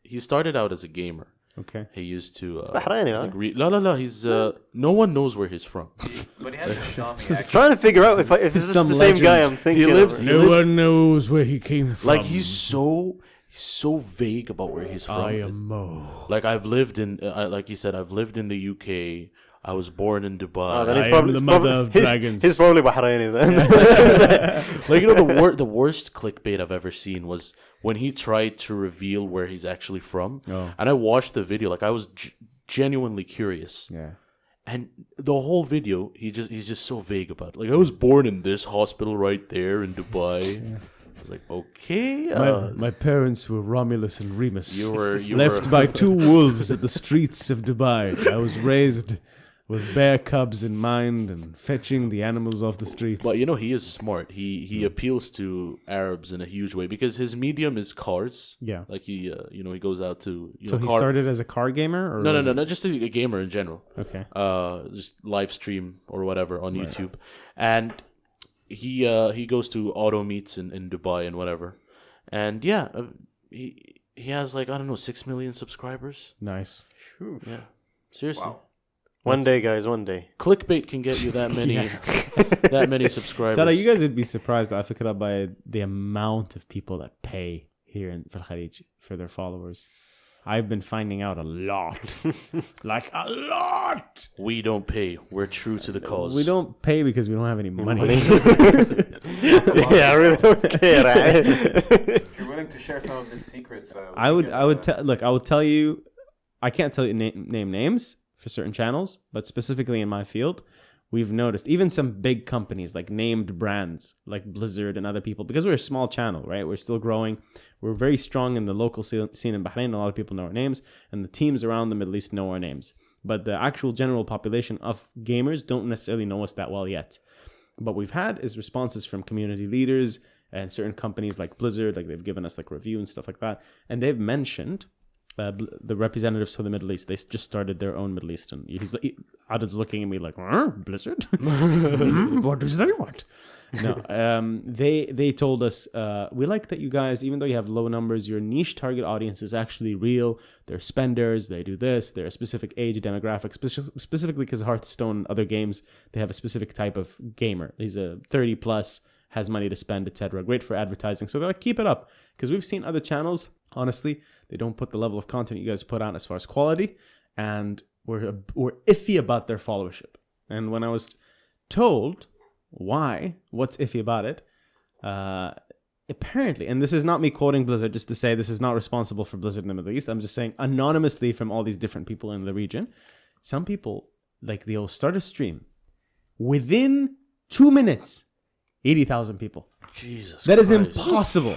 He started out as a gamer. Okay. He used to. Bahraini, huh? No. He's. No one knows where he's from. But he has a Xiaomi accent. Trying to figure out if this is Some the same guy legend. I'm thinking. He lives. of. He lives knows where he came from. like he's so vague about where he's from. Mo. Like I've lived in. Like you said, I've lived in the UK. I was born in Dubai. Oh, then he's I am probably, the he's mother probably- of he's- dragons. He's probably Bahraini then. Like the worst clickbait I've ever seen was when he tried to reveal where he's actually from. Oh. And I watched the video. Like I was genuinely curious. Yeah. And the whole video, he's just so vague about it. Like I was born in this hospital right there in Dubai. I was like, okay, My parents were Romulus and Remus. you were Left by two wolves at the streets of Dubai. I was raised with bear cubs in mind and fetching the animals off the streets. But you know he is smart. He appeals to Arabs in a huge way because his medium is cars. Yeah. Like he he goes out to So he started as a car gamer? Or No, was it- not just a gamer in general. Okay. Just live stream or whatever on YouTube, and he goes to auto meets in Dubai and whatever, and yeah, he has like I don't know 6 million subscribers. Nice. Yeah, seriously. Wow. One day, guys, one day. Clickbait can get you that many that many subscribers. Tada, you guys would be surprised at Fikra by the amount of people that pay here in Fil Khalij for their followers. I've been finding out a lot. Like a lot. We don't pay. We're true to the cause. We don't pay because we don't have any money. Yeah, I really don't care. Right? If you're willing to share some of the secrets, I would tell you, I can't tell you name names for certain channels, but specifically in my field, we've noticed even some big companies like named brands like Blizzard and other people, because we're a small channel, right? We're still growing. We're very strong in the local scene in Bahrain. A lot of people know our names, and the teams around the Middle East know our names. But the actual general population of gamers don't necessarily know us that well yet. What we've had is responses from community leaders and certain companies like Blizzard, like they've given us like review and stuff like that, and they've mentioned the representatives for the Middle East. They just started their own Middle Eastern. Adil's looking at me like, Blizzard? What does they want? No, they told us, we like that you guys, even though you have low numbers, your niche target audience is actually real. They're spenders. They do this. They're a specific age demographic, specifically because Hearthstone and other games, they have a specific type of gamer. He's a 30 plus, has money to spend, etc. Great for advertising. So they're like, keep it up. Because we've seen other channels, honestly, they don't put the level of content you guys put out as far as quality, and we're iffy about their followership. And when I was told what's iffy about it, apparently, and this is not me quoting Blizzard just to say this is not responsible for Blizzard in the Middle East, I'm just saying anonymously from all these different people in the region, some people, like they'll start a stream, within 2 minutes, 80,000 people. Jesus, That is Christ. impossible.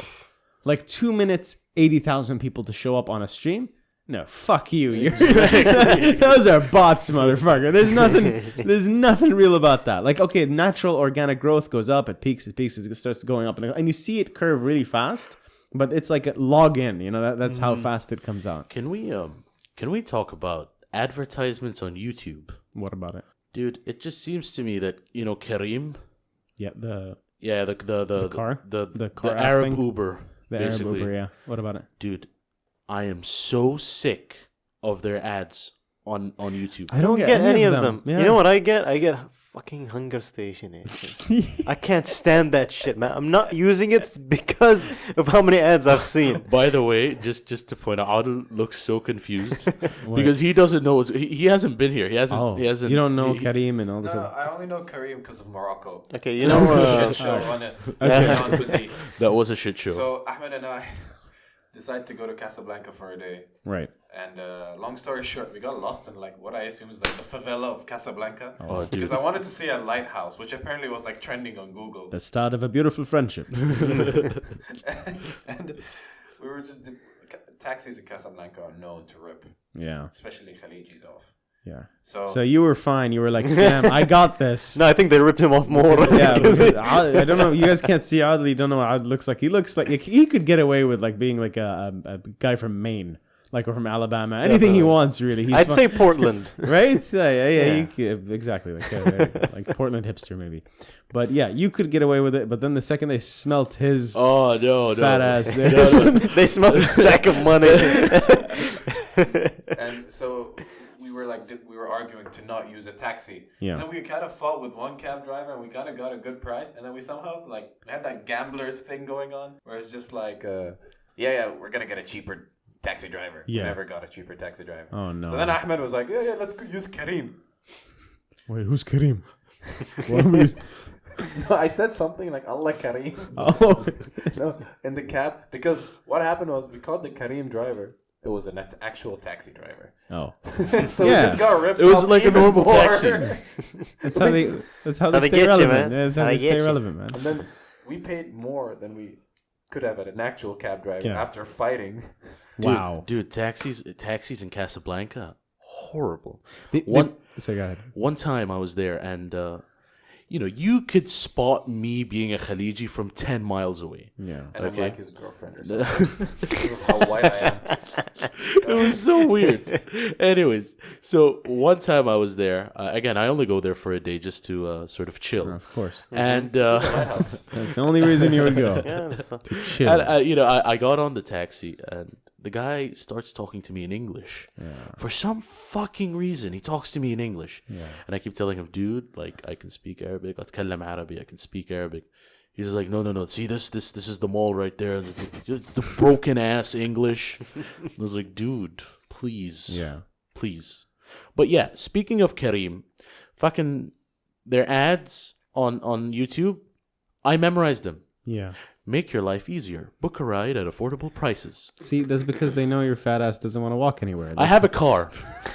Like 2 minutes, 80,000 people to show up on a stream? No, fuck you. Those are bots, motherfucker. There's nothing real about that. Like, okay, natural organic growth goes up, it peaks, it starts going up, and you see it curve really fast, but it's like a log in, that's how fast it comes out. Can we talk about advertisements on YouTube? What about it? Dude, it just seems to me that, Kareem, Yeah, the the car? the The car app Arab thing? Uber, the Arab basically. Uber, yeah. What about it? Dude, I am so sick of their ads on YouTube. I don't Get any of them. Yeah. You know what I get? I get fucking Hunger Station. I can't stand that shit, man. I'm not using it because of how many ads I've seen. By the way, just to point out, Adel looks so confused because he doesn't know. He hasn't been here. He hasn't. You don't know Kareem and all this No, stuff. I only know Kareem because of Morocco. Okay, you know Shit show on it. Beyond belief. That was a shit show. So Ahmed and I decided to go to Casablanca for a day. Right. And long story short, we got lost in like what I assume is like the favela of Casablanca. Oh, dude. Because I wanted to see a lighthouse, which apparently was like trending on Google. The start of a beautiful friendship. And we were just taxis in Casablanca are known to rip, Yeah. especially Khalijis off. Yeah. So, So you were fine. You were like, damn, I got this. No, I think they ripped him off more. Yeah, I don't know. You guys can't see Adel. You don't know what Adel looks like. He looks like he could get away with like being like a guy from Maine, like or from Alabama. Anything he wants, really. He's I'd say Portland. right? Yeah. Yeah. Exactly. Like Portland hipster, maybe. But yeah, you could get away with it. But then the second they smelt his fat ass, They smelled a stack of money. and so we were arguing to not use a taxi. Yeah. And then we kind of fought with one cab driver, and we kind of got a good price. And then we somehow had that gamblers thing going on, where it's just like, we're gonna get a cheaper taxi driver. Yeah. We never got a cheaper taxi driver. Oh no. So then Ahmed was like, yeah, let's go use Kareem. Wait, who's Kareem? No, I said something like Allah Kareem. Oh. No, in the cab, because what happened was we called the Kareem driver. It was an actual taxi driver. Oh. So Yeah. we just got ripped It was off like a even normal more. taxi. That's how they they stay get you, relevant. man. That's how How they they stay get you. relevant, man. And then we paid more than we could have at an actual cab driver Yeah. after fighting. Wow. Dude, taxis in Casablanca, horrible. So go ahead. One time I was there, and you could spot me being a Khaliji from 10 miles away. Yeah. And I'm Okay. like his girlfriend or something. Because of how white I am. It was so weird. Anyways, so one time I was there. Again, I only go there for a day just to sort of chill. Of course. And Lighthouse. That's the only reason you would go. Yeah, so- To chill. I got on the taxi, and the guy starts talking to me in English. For some fucking reason, he talks to me in English. And I keep telling him, dude, like, I can speak Arabic. أتكلم عربي. I can speak Arabic. He's just like, no. See, this is the mall right there. The broken ass English. I was like, dude, please. Yeah. Please. But yeah, speaking of Kareem, fucking their ads on YouTube, I memorized them. Yeah. Make your life easier. Book a ride at affordable prices. See, that's because they know your fat ass doesn't want to walk anywhere. I have a car.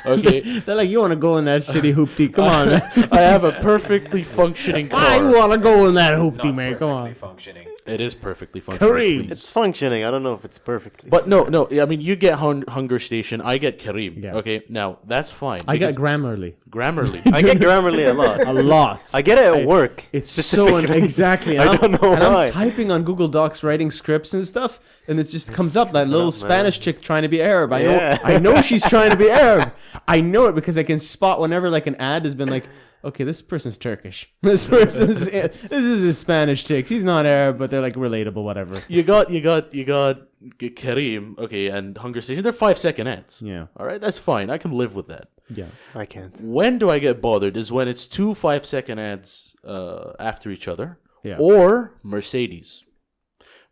Okay. They're like, you want to go in that shitty hoopty? Come on, man. I have a perfectly functioning car. I want to go in that Not hoopty, man. Come perfectly on. functioning. It is perfectly functioning. Kareem. please. It's functioning. I don't know if it's perfectly. But no. I mean, you get Hunger Station. I get Kareem. Yeah. Okay. Now that's fine. I got because Grammarly. Grammarly. I get Grammarly a lot. A lot. I get it at work. It's so exactly. I don't know and why. I'm typing on Google Docs, writing scripts and stuff, and it just comes up that little Spanish chick trying to be Arab. Yeah. I know she's trying to be Arab. I know it because I can spot whenever like an ad has been like, okay, this person's Turkish. This is a Spanish chick. She's not Arab, but they're like relatable, whatever. You got Kareem. Okay, and Hunger Station. They're 5-second ads. Yeah. All right, that's fine. I can live with that. Yeah. I can't. When do I get bothered is when it's 2 5-second ads after each other. Yeah. Or Mercedes.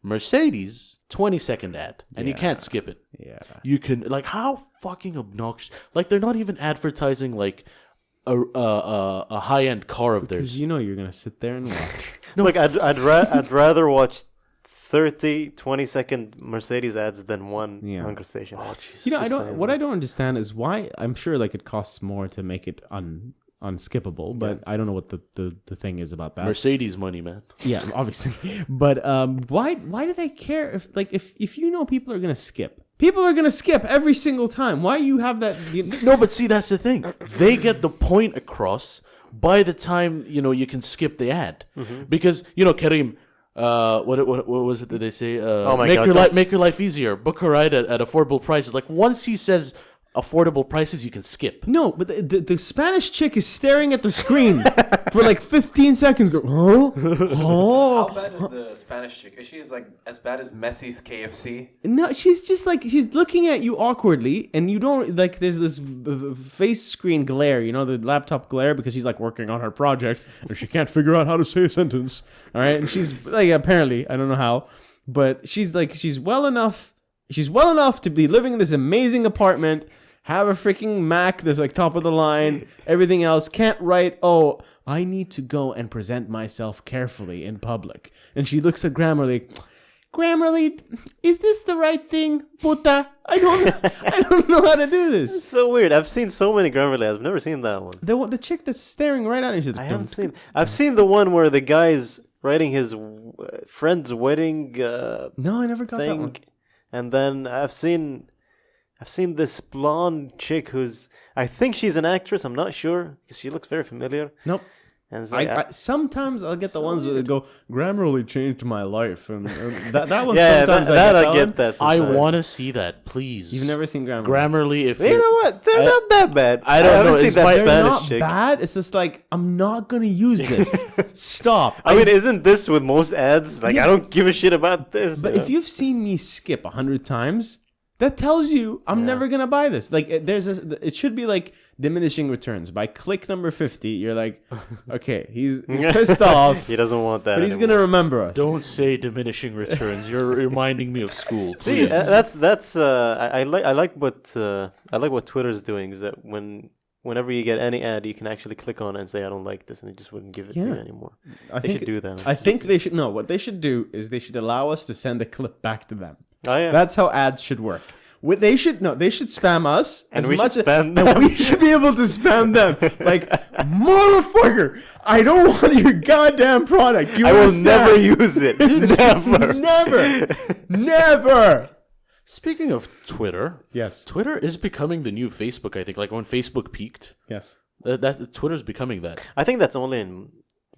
Mercedes, 20-second ad. And you Yeah. can't skip it. Yeah. You can, like, how fucking obnoxious. Like, they're not even advertising, like, a high-end car of theirs. Because you know you're gonna sit there and watch. Look, I'd rather watch 30 20-second Mercedes ads than one Yeah. Hunger Station. Oh, You know, Just saying, what I don't understand is why. I'm sure like it costs more to make it unskippable, but I don't know what the thing is about that. Mercedes money, man. Yeah, obviously. But why do they care if you know people are gonna skip? People are gonna skip every single time. Why you have that? No, but see, that's the thing. They get the point across by the time, you can skip the ad. Because, Kareem, what was it that they say? my make God, make your life easier. Book a ride at affordable prices. Like, once he says affordable prices, you can skip. No, but the Spanish chick is staring at the screen for like 15 seconds. Go, How bad is the Spanish chick? Is she as bad as Messi's KFC? No, she's just like she's looking at you awkwardly, and you don't like. There's this face screen glare, the laptop glare, because she's like working on her project and she can't figure out how to say a sentence. All right, and she's like apparently I don't know how, but she's well enough to be living in this amazing apartment. Have a freaking Mac that's like top of the line. Everything else can't write. Oh, I need to go and present myself carefully in public. And she looks at Grammarly, is this the right thing, puta? I don't know how to do It's this. so weird. I've seen so many Grammarly ads. I've never seen that one. The chick that's staring right at me. She's I like, haven't seen. I've seen the one where the guy's writing his friend's wedding No, I never got that thing, one. and then I've seen I've seen this blonde chick who's, I think she's an actress. I'm not sure because she looks very familiar. Nope. And it's like, Sometimes I'll get the ones that go, Grammarly changed my life. And that one yeah, sometimes I I get one. that. I sometimes. want to see that, please. You've never seen Grammarly. Grammarly, if You know what? They're not that bad. I don't haven't know, seen it's that my- They're Spanish not chick. bad. It's just like, I'm not going to use this. Stop. I mean, isn't this with most ads? Like, Yeah. I don't give a shit about this. But you if know? you've seen me skip 100 times, that tells you I'm never gonna buy this. Like it should be like diminishing returns. By click number 50, you're like, okay, he's pissed off, he doesn't want that. but he's anymore. gonna remember us. Don't say diminishing returns. You're reminding me of school. See, Please. that's I like what Twitter's doing is that whenever you get any ad, you can actually click on it and say I don't like this, and it just wouldn't give it to you Yeah. anymore. I They think should do that. I think they should. No, what they should do is they should allow us to send a clip back to them. Oh yeah, That's how ads should work. They should spam us And as we much should spam and them. we should be able to spam them. Like, motherfucker, I don't want your goddamn product. You I will understand? never use it. Never. Never. Speaking of Twitter, Yes. Twitter is becoming the new Facebook, I think. Like when Facebook peaked, Yes. that Twitter's becoming that. I think that's only in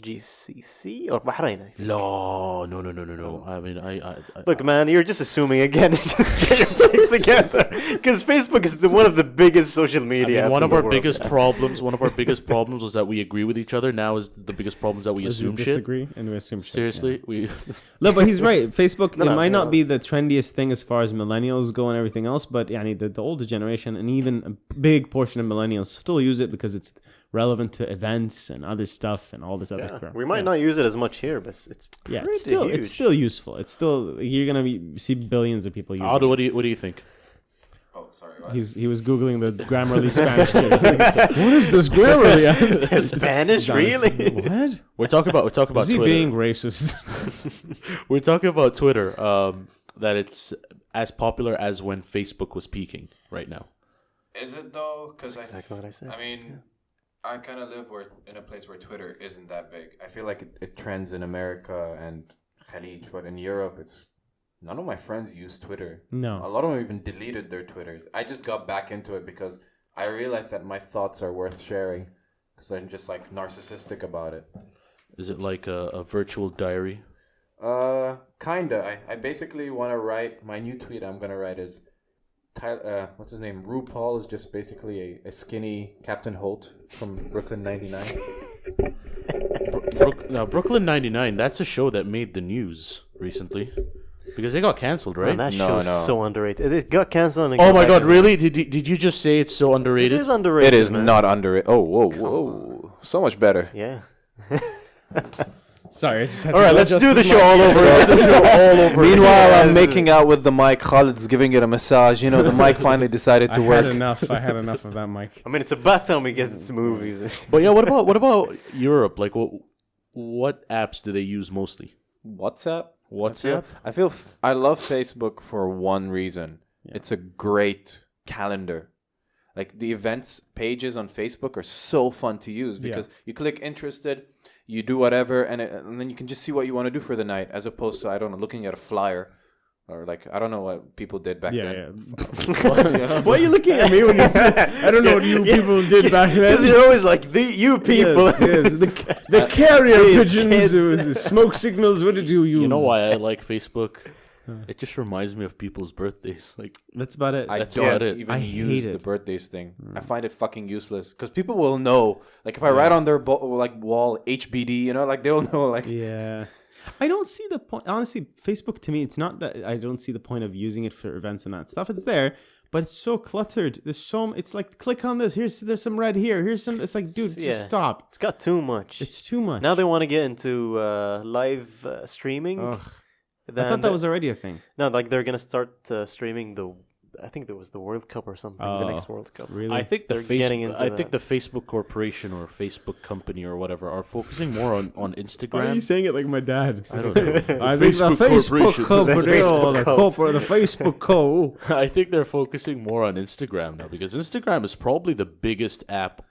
GCC or Bahrain. I think. No. I mean, I Look, man, you're just assuming again. Just get your face together, because Facebook is one of the biggest social media. apps one in of the our world. biggest problems. One of our biggest problems was that we agree with each other. Now is the biggest problem is that we assume shit. disagree and we assume shit. Seriously, we. No, but he's right. Facebook, No, it no, might no, not be the trendiest thing as far as millennials go and everything else, but the older generation and even a big portion of millennials still use it because it's relevant to events and other stuff and all this other crap. We might not use it as much here, but it's Yeah, pretty huge. it's still useful. It's still you're gonna see billions of people using. Aldo, it. what do you think? Oh, sorry. What? He was googling the Grammarly Spanish. He's like, what is this Grammarly? Spanish, really? What? We're talking about Is he Twitter. being racist? We're talking about Twitter. That it's as popular as when Facebook was peaking right now. Is it though? Because exactly what I said. I mean, I kind of live in a place where Twitter isn't that big. I feel like it trends in America and Khalij, but in Europe, it's none of my friends use Twitter. A No. lot of them even deleted their Twitters. I just got back into it because I realized that my thoughts are worth sharing because I'm just like narcissistic about it. Is it like a virtual diary? Kinda. I basically want to write, my new tweet I'm going to write is, what's his name? RuPaul is just basically a skinny Captain Holt from Brooklyn 99. Brooklyn 99. That's a show that made the news recently because they got canceled, right? Man, that No, show's no. so underrated. It got canceled. And Oh my God! Really? Did you just say it's so It underrated? is underrated. It is man. not underrated. Oh, whoa. So much better. Yeah. Sorry, I just had All to right, let's adjust do the this show mic. all over. Meanwhile, Yeah, I'm this making out with the mic. Khalid's giving it a massage. You know, the mic finally decided to I work. had enough. I had enough of that mic. I mean, it's about time we get to movies. But yeah, what about Europe? Like, what apps do they use mostly? WhatsApp? WhatsApp? I love Facebook for one reason. It's a great calendar. Like the events pages on Facebook are so fun to use because you click interested, you do whatever, and then you can just see what you want to do for the night, as opposed to, I don't know, looking at a flyer. Or like, I don't know what people did back then. Why are you looking at me when you say, I don't know what you people did back Because then? you're always like, you people. Yes, yes. The carrier These pigeons, kids. smoke signals, what did you use? You know why I like Facebook? It just reminds me of people's birthdays. Like, That's about it. I That's don't about it. even I use hate the it. birthdays thing. I find it fucking useless because people will know. Like if I write on their wall HBD, you know, like they'll know. Like Yeah. I don't see the point. Honestly, Facebook to me, it's not that I don't see the point of using it for events and that stuff. It's there, but it's so cluttered. It's like, click on this. There's some red here. Here's some. It's like, dude, Yeah. just stop. It's got too much. It's too much. Now they want to get into live streaming. Ugh. I Then thought that was already a thing. No, like they're gonna start streaming I think there was the World Cup or something. The Oh, next World Cup. Really? I think They're getting into I think that. the Facebook Corporation or Facebook company or whatever are focusing more on Why are you Instagram. saying it like my dad? I don't know. I think the Facebook company, The Facebook the Facebook co. I think they're focusing more on Instagram now because Instagram is probably the biggest app.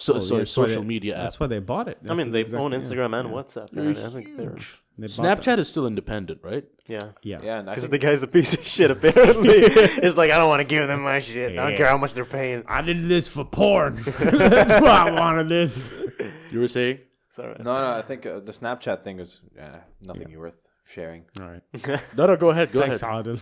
That's why Social they- media app. That's why they bought it. I mean, That's they own exactly- Instagram and yeah. WhatsApp. They're And I think they're. huge. They bought Snapchat is still independent, right? Yeah. Yeah. Yeah, and I Because think the guy's a piece of shit, apparently. It's like, I don't want to give them my shit. I don't care how much they're paying. I did this for porn. That's why I wanted this. You were saying? Sorry. no, I think the Snapchat thing is nothing worth sharing. All right. No, go ahead. Go Thanks, ahead. Adel.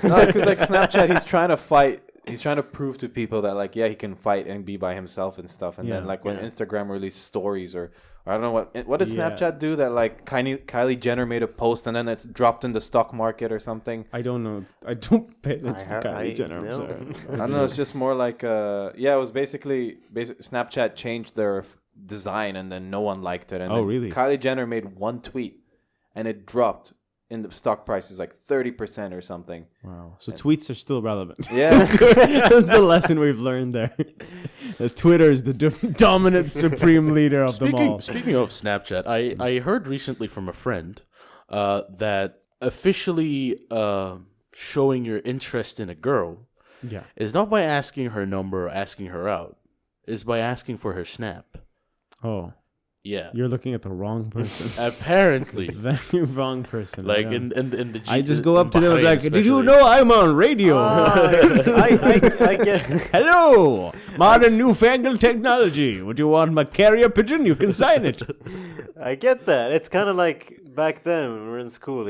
No, because like Snapchat, he's trying to fight. He's trying to prove to people that like, yeah, he can fight and be by himself and stuff. And then Yeah. like when Instagram released stories or I don't know what did Yeah. Snapchat do that like Kylie Jenner made a post and then it's dropped in the stock market or something. I don't know. I don't pay attention to I Kylie Jenner. I'm no. sorry. I don't know. It's just more like it was basically Snapchat changed their design and then no one liked it. And Oh, then really? Kylie Jenner made one tweet and it dropped in the stock prices like 30% or something. Wow. So tweets are still relevant. Yeah. That's the lesson we've learned there. That Twitter is the dominant supreme leader of them all. Speaking of Snapchat, I heard recently from a friend that officially showing your interest in a girl Yeah. is not by asking her number or asking her out. Is by asking for her snap. Oh, Yeah. you're looking at the wrong person. Apparently. Very wrong person. Like yeah. in the I just go up to them and Bahrain be like, did you especially. know I'm on radio? I get. Hello, modern newfangled technology. Would you want my carrier pigeon? You can sign it. I get that. It's kind of like back then when we were in school,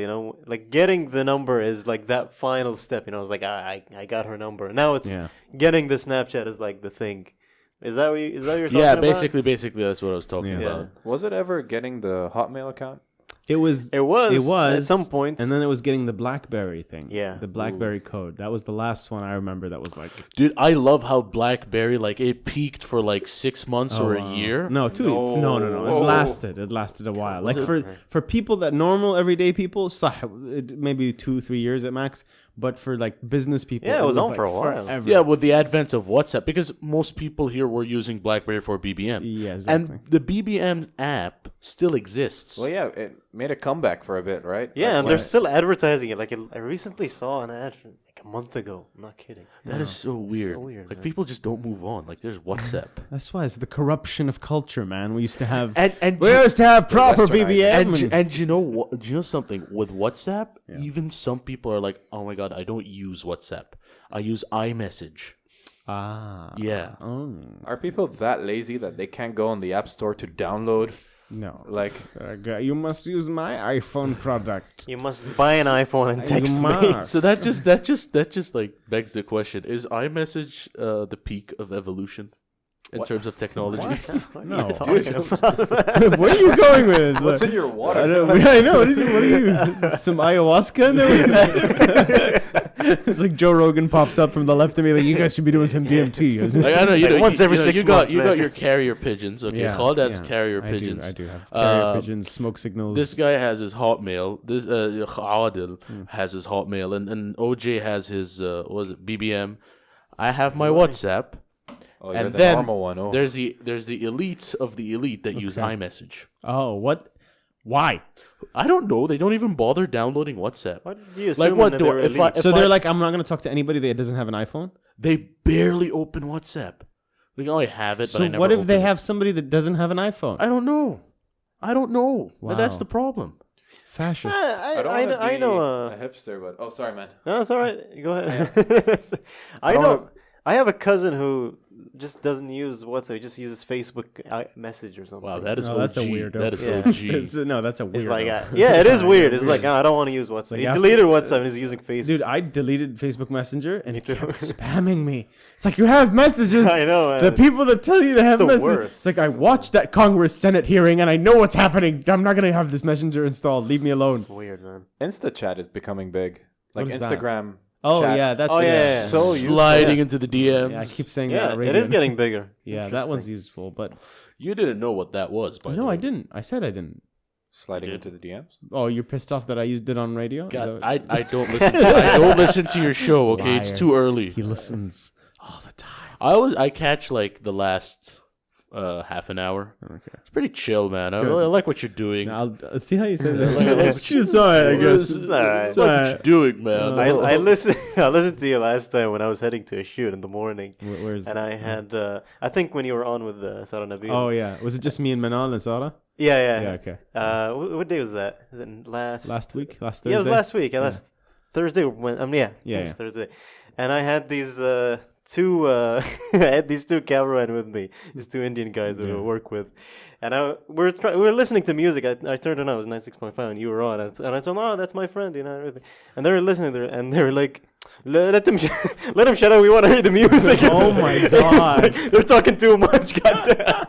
like getting the number is like that final step. I was like, I got her number. Now it's Yeah. getting the Snapchat is like the thing. Is that what you're talking Yeah, about? basically that's what I was talking Yeah. about. Was it ever getting the Hotmail account? It was. It was at some point. and then it was getting the BlackBerry thing. Yeah. the BlackBerry code. That was the last one I remember. That was like Dude, I love how BlackBerry it peaked for like 6 months or a year. No, no. Whoa. It lasted a while. Like for people that normal everyday people, maybe 2-3 years at max. But for like business people, Yeah, it was on like for a while. forever. Yeah, with the advent of WhatsApp, because most people here were using BlackBerry for BBM. Yeah, exactly. And the BBM app still exists. Well, yeah, it made a comeback for a bit, right? Yeah, Like, and when they're it- still advertising it. Like I recently saw an ad like a month ago. I'm not kidding. That is so weird. weird, Like man. people just don't move on. Like there's WhatsApp. That's why it's the corruption of culture, man. We used to have and we used to have proper westernizing. BBM. and you know what? Do you know something with WhatsApp? Even some people are like, "Oh my god, I don't use WhatsApp. I use iMessage." Yeah. Oh Are people that lazy that they can't go on the App Store to download? no. Like, You must use my iPhone product. You must buy an iPhone and You text me. must. So that just like begs the question: is iMessage the peak of evolution in terms of technology? What No, are you talking about? Where are you going with this? what's in your water? I know. What are you? Some ayahuasca in there? It's like Joe Rogan pops up from the left of me, like you guys should be doing some DMT. Like, I know you Like know, once every 6 you months, got man. your carrier pigeons. Okay, Yeah, Khaled has yeah. carrier I pigeons. do have carrier Uh, pigeons, smoke signals. This guy has his Hotmail. This Adel Hmm. has his Hotmail, and OJ has his what was it, BBM. I have my WhatsApp, Oh, you're and the then normal one. Oh. there's the elite of the elite that use iMessage. Oh, what? Why? I don't know. They don't even bother downloading WhatsApp. What do you assume? what that do they were if I- elite? if So they're like, I'm not going to talk to anybody that doesn't have an iPhone. They barely open WhatsApp. Like, oh, I have it, but So I never. what if they open it. have somebody that doesn't have an iPhone? I don't know. But that's Wow. the problem. Fascists. I don't wanna I be know. a hipster, but oh, sorry, man. No, it's all right. Go ahead. I don't know. wanna- I have a cousin who just doesn't use WhatsApp. He just uses Facebook message or something. Wow, that is No, OG. that's a weirdo. That is Yeah. OG. No, that's a weird. It's like, yeah, it is weird. It's like, I don't want to use WhatsApp. Like He after- deleted WhatsApp and he's using Facebook. Dude, I deleted Facebook Messenger and it too. kept spamming me. It's like you have messages. I know, man. The people that tell you to have the messages. worst. It's like I watched that Congress Senate hearing and I know what's happening. I'm not gonna have this Messenger installed. Leave me alone. It's weird, man. InstaChat is becoming big. Like What is that? Instagram. Oh chat. yeah, that's Oh, yeah. So useful. Sliding into the DMs. Yeah, I keep saying Yeah, that. it already. is getting bigger. Yeah, that one's useful, but You didn't know what that was, by the no, way. I didn't. I said I didn't. Sliding You into the DMs. Oh, you're pissed off that I used it on radio? Is God, that- I don't listen. I don't listen to your show. Okay, it's Liar. too early. He listens all the time. I catch like the last half an hour. Okay. It's pretty chill, man. I Good. really like what you're doing. I'll see how you say that. Like, It's alright, I guess. It's alright. It's like what you're doing, man. I listened. I listened to you last time when I was heading to a shoot in the morning, Where's and I had. I think when you were on with Sarah Nabil. Oh yeah, was it just me and Manal and Sarah? yeah. Yeah, okay. What day was that? Was it Last week, last Thursday. Yeah, it was last week. Last Thursday. When it Yeah. was Thursday, and I had these two. I had these two cameramen with me. These two Indian guys who I work with, and we were listening to music. I turned it on. It was 96.5, and you were on, and I told them, "Oh, that's my friend," and everything. And they were listening there, and they were like, "Let them shut up. We want to hear the music." Oh my It's God. like, they're talking too much. Goddamn.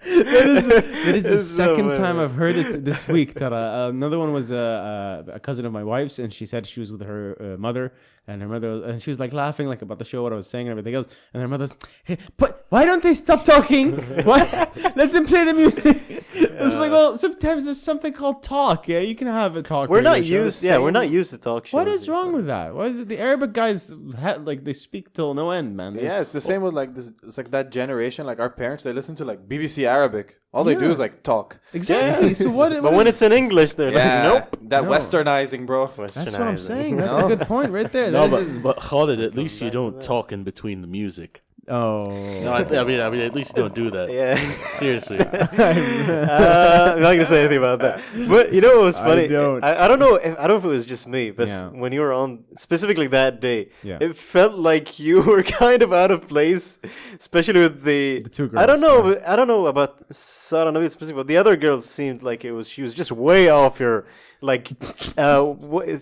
That is the It's so second funny. time I've heard it this week. That another one was a cousin of my wife's, and she said she was with her mother, and her mother, and she was like laughing like about the show, what I was saying, and everything else. And her mother's, hey, but why don't they stop talking? Why let them play the music? It's like, well, sometimes there's something called talk. Yeah, you can have a talk. We're not radio show. used. Yeah, we're not used to talk shows. What is wrong with that? Why is it the Arabic guys like they speak till no end, man? Yeah, it's the same with like this. It's like that generation, like our parents, they listen to like BBC Arabic. All they do Yeah. is like talk. Exactly. So what? But when it's in English, they're like, nope. that No. westernizing, bro. that's what I'm saying. That's No. a good point right there. No, That is- but Khalid, at least you don't talk in between the music. oh. No, I mean, at least you don't do that. Yeah. Seriously. I'm not gonna say anything about that. But you know what was funny? don't. I don't know. I don't know if it was just me, but Yeah. when you were on specifically that day, Yeah. it felt like you were kind of out of place, especially with the two I don't girls, know. I don't know about Sarah Nabil specifically, but the other girl seemed like she was just way off your like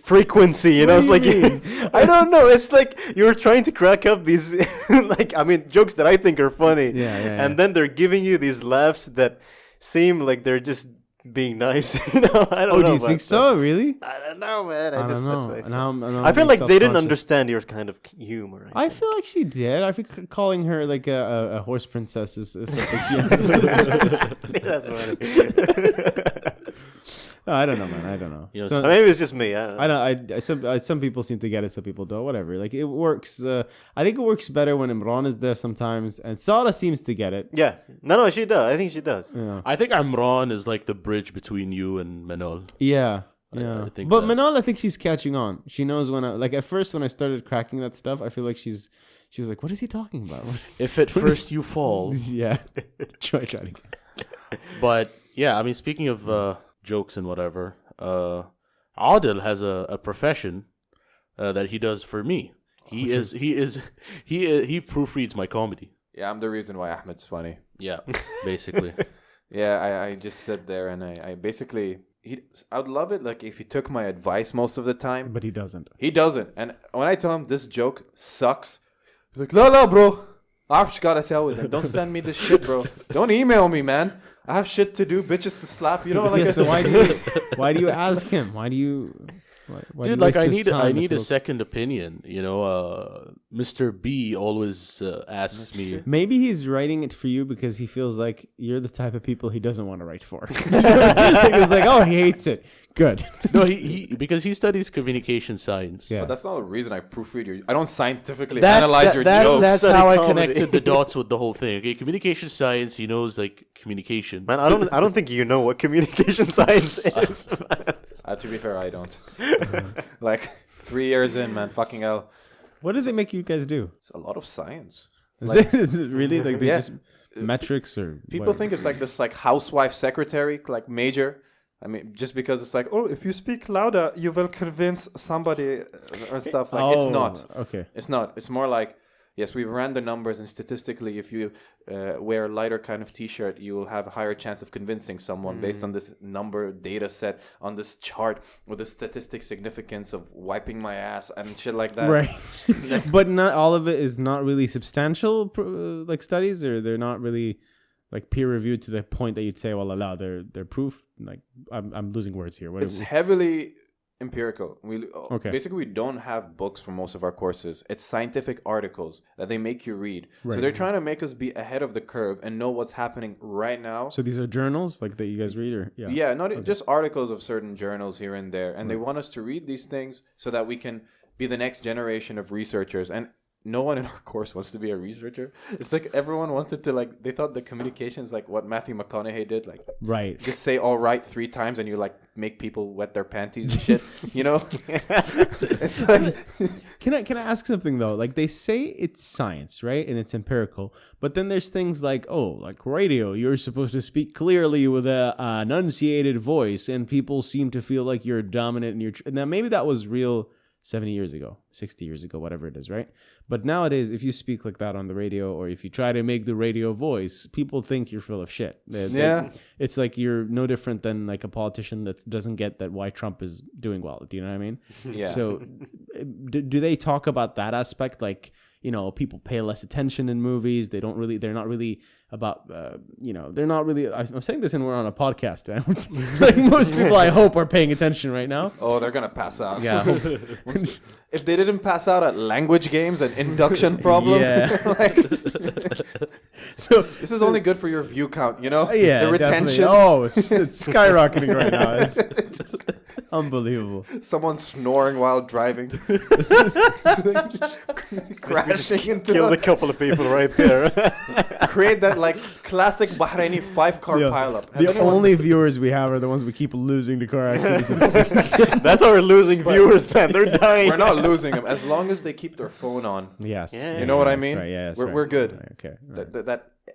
frequency. You know, What it's do you like I don't know. It's like you were trying to crack up these jokes that I think are funny. Yeah. And then they're giving you these laughs that seem like they're just being nice. I don't know. Oh, do you about think that. so? Really? I don't know, man. I Just, don't that's know. what I feel. And I feel like they didn't self-conscious. understand your kind of humor. I think. feel like she did. I think calling her like a horse princess is something she understands. See, that's funny. I don't know, man. I don't know. You know, So- Maybe it's just me. I don't know. some people seem to get it, some people don't. Whatever. Like it works. I think it works better when Imran is there sometimes, and Sarah seems to get it. Yeah. No, she does. I think she does. Yeah. I think Amran is like the bridge between you and Manol. Yeah. I Yeah. think But that- Manal, I think she's catching on. She knows when at first when I started cracking that stuff, I feel like she was like, what is he talking about? What is If at first you fall. yeah. try again. But yeah, I mean, speaking of jokes and whatever, Adel has a profession that he does for me. He proofreads my comedy. Yeah, I'm the reason why Ahmed's funny. Yeah, basically. Yeah, I just sit there and I basically I'd love it like if he took my advice most of the time. But he doesn't. He doesn't. And when I tell him this joke sucks, he's like, la, bro. I've just gotta sell with him. Don't send me this shit, bro. Don't email me, man. I have shit to do, bitches to slap. You know, like Yeah, so why do you ask him? Why do you why do Dude, you like waste I his need time a to- second opinion. You know, Mr. B always asks me. Maybe he's writing it for you because he feels like you're the type of people he doesn't want to write for. He's like, oh, he hates it. Good. No, he because he studies communication science. Yeah. But that's not the reason I proofread your. I don't scientifically That's, analyze your that's, jokes. that's Study how I comedy. connected the dots with the whole thing. Okay, communication science. He knows like communication. Man, I don't think you know what communication science is. To be fair, I don't. Like 3 years in, man, fucking hell. What does it make you guys do? It's a lot of science. Is it really like they Yeah. just metrics or People what? think it's like this, like housewife secretary, like major. I mean, just because it's like, oh, if you speak louder, you will convince somebody or stuff. Like it's not. Okay. It's not. It's more like, yes, we ran the numbers, and statistically, if you wear a lighter kind of T-shirt, you will have a higher chance of convincing someone based on this number data set on this chart with the statistic significance of wiping my ass and shit like that. Right. But not all of it is not really substantial like studies, or they're not really like peer reviewed to the point that you'd say, well, allow they're proof. Like I'm losing words here. What It's heavily empirical. Okay. Basically, we don't have books for most of our courses. It's scientific articles that they make you read. Right. So they're trying to make us be ahead of the curve and know what's happening right now. So these are journals like that you guys read, or Yeah, not just articles of certain journals here and there. And they want us to read these things so that we can be the next generation of researchers. And no one in our course wants to be a researcher. It's like everyone wanted to like. They thought the communications like what Matthew McConaughey did, like Right. just say all right 3 times and you like make people wet their panties and shit. You know, it's like Can I ask something though? Like they say it's science, right? And it's empirical. But then there's things like, like radio, you're supposed to speak clearly with a enunciated voice, and people seem to feel like you're dominant and now maybe that was real 70 years ago, 60 years ago, whatever it is, right? But nowadays, if you speak like that on the radio, or if you try to make the radio voice, people think you're full of shit. It's like you're no different than like a politician that doesn't get that why Trump is doing well. Do you know what I mean? Yeah. So do they talk about that aspect? Like, people pay less attention in movies. They're not really about, they're not really, I'm saying this and we're on a podcast. Like most people I hope are paying attention right now. Oh, they're going to pass out. Yeah. If they didn't pass out at language games and induction problem, So this is only good for your view count, yeah, the retention. Definitely. Oh, it's skyrocketing right now. It's unbelievable. Someone snoring while driving. Crashing into Killed a couple of people right there. create that like classic Bahraini 5-car pileup. The only viewers we have are the ones we keep losing to car accidents. That's our losing viewers, man. They're dying. We're not losing them as long as they keep their phone on. Yes. Yeah. You know what I that's mean? Right. Yeah, that's we're good. Right, okay.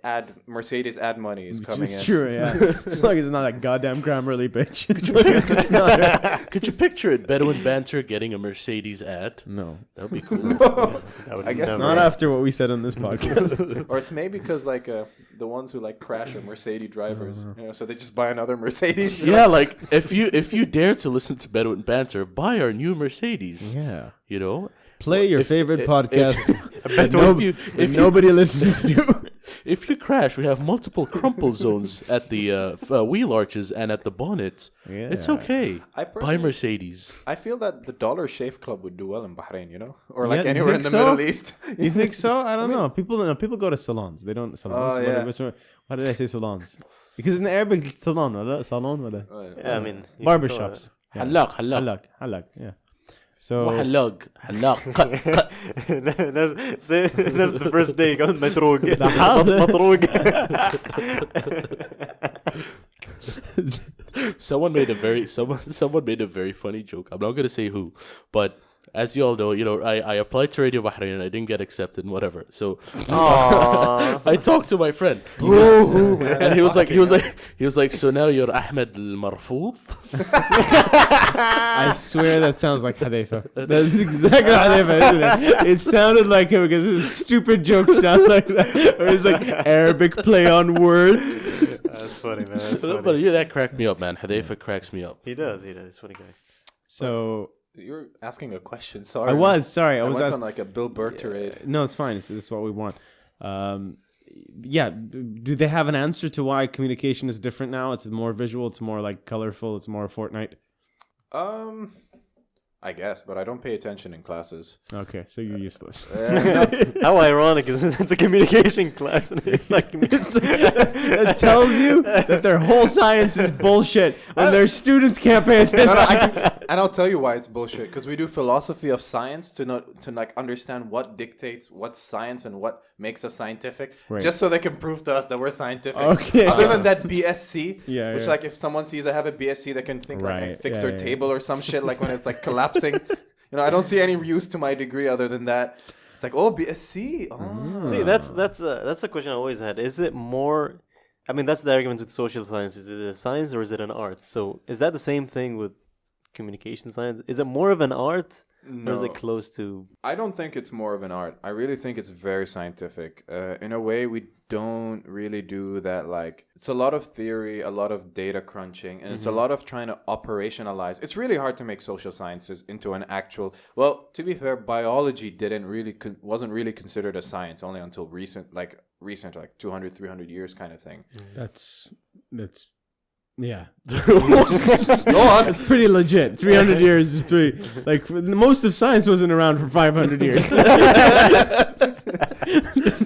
That Mercedes ad money is coming It's in. true, yeah. As long as it's not that goddamn Grammarly bitch. As long as it's not Could you picture it? Bedouin Banter getting a Mercedes ad? No. That would be cool. That would I guess never- Not after what we said on this podcast. Or it's maybe because like the ones who like crash are Mercedes drivers, so they just buy another Mercedes. Yeah, like if you dare to listen to Bedouin Banter, buy our new Mercedes. Yeah. Play your favorite podcast if nobody listens to. If you crash, we have multiple crumple zones at the wheel arches and at the bonnet. Yeah. It's okay. I Buy personally, Mercedes. I feel that the Dollar Shave Club would do well in Bahrain, or like Yeah, you anywhere in think the so? Middle East. You think so? I don't know. People go to salons. They don't salons. Oh, yeah. Why did I say salons? Because in Arabic, it's salon, ولا? Salon, ولا? Yeah, I mean, you can Barbershops. call Halak. Halak, yeah. So Halak. it. That's the first day. قال متروق. متروق. Someone made a very funny joke. I'm not gonna say who, but as you all know, I applied to Radio Bahrain and I didn't get accepted and whatever. So I talked to my friend, and he was like, so now you're Ahmed al-Marfoud? I swear that sounds like Hadeifa. That's exactly Hadeifa, isn't it? It sounded like him because his stupid jokes sound like that. Or his like Arabic play on words. That's funny, man. That's But funny. yeah, that cracked me up, man. Hadeifa cracks me up. He does. He's a funny guy. So You're asking a question. Sorry. I was I went went on like a Bill Burr tirade. No, it's fine. This is what we want. Yeah. Do they have an answer to why communication is different now? It's more visual. It's more like colorful. It's more Fortnite. I guess, but I don't pay attention in classes. Okay, so you're useless. How ironic is it? It's a communication class, and it's like That tells you that their whole science is bullshit when their students can't pay attention. And I'll tell you why it's bullshit. Because we do philosophy of science to understand what dictates what's science and what makes us scientific, Right. just so they can prove to us that we're scientific. Okay. Other than that BSc, Yeah, which yeah. like if someone sees I have a BSc, they can think like I Right, fixed yeah, their yeah. table or some shit. Like when it's like collapsing. I don't see any use to my degree other than that. It's like, oh, BSc. Oh. See, that's a question I always had. Is it more? I mean, that's the argument with social science. Is it a science or is it an art? So, is that the same thing with communication science? Is it more of an art or is it close to? I don't think it's more of an art. I really think it's very scientific. In a way, we don't really do that. Like, it's a lot of theory, a lot of data crunching, and it's a lot of trying to operationalize. It's really hard to make social sciences into an actual. Well, to be fair, biology wasn't really considered a science only until recent, like 200, 300 years kind of thing. That's yeah. Go on. It's pretty legit. 300 years is pretty like most of science wasn't around for 500 years.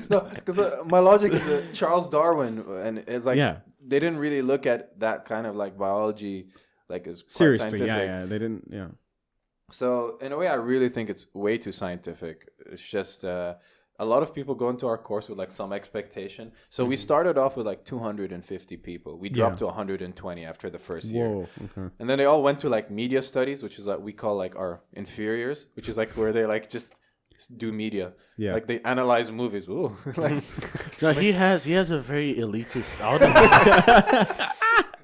No, because my logic is that Charles Darwin, and it's like they didn't really look at that kind of like biology like as quite Seriously, scientific. yeah, they didn't, So in a way, I really think it's way too scientific. It's just a lot of people go into our course with like some expectation. So we started off with like 250 people. We dropped to 120 after the first year. Whoa. Okay. And then they all went to like media studies, which is like we call like our inferiors, which is like where they like just do media. Yeah. Like they analyze movies. Ooh. Like, no, he has a very elitist outlook.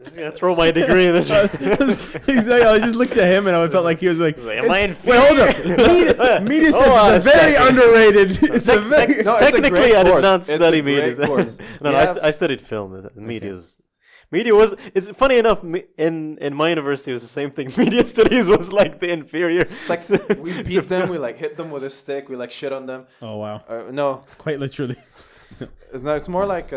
I'm gonna throw my degree in this. Exactly. I just looked at him and I felt like he was like, am I wait, hold up. Media studies is very underrated. It's a very technically I did not It's study a great media. course. No, I studied film. Media was. It's funny enough. In my university, it was the same thing. Media studies was like the inferior. It's like we beat them. We like hit them with a stick. We like shit on them. Oh wow. No, quite literally. No, it's more like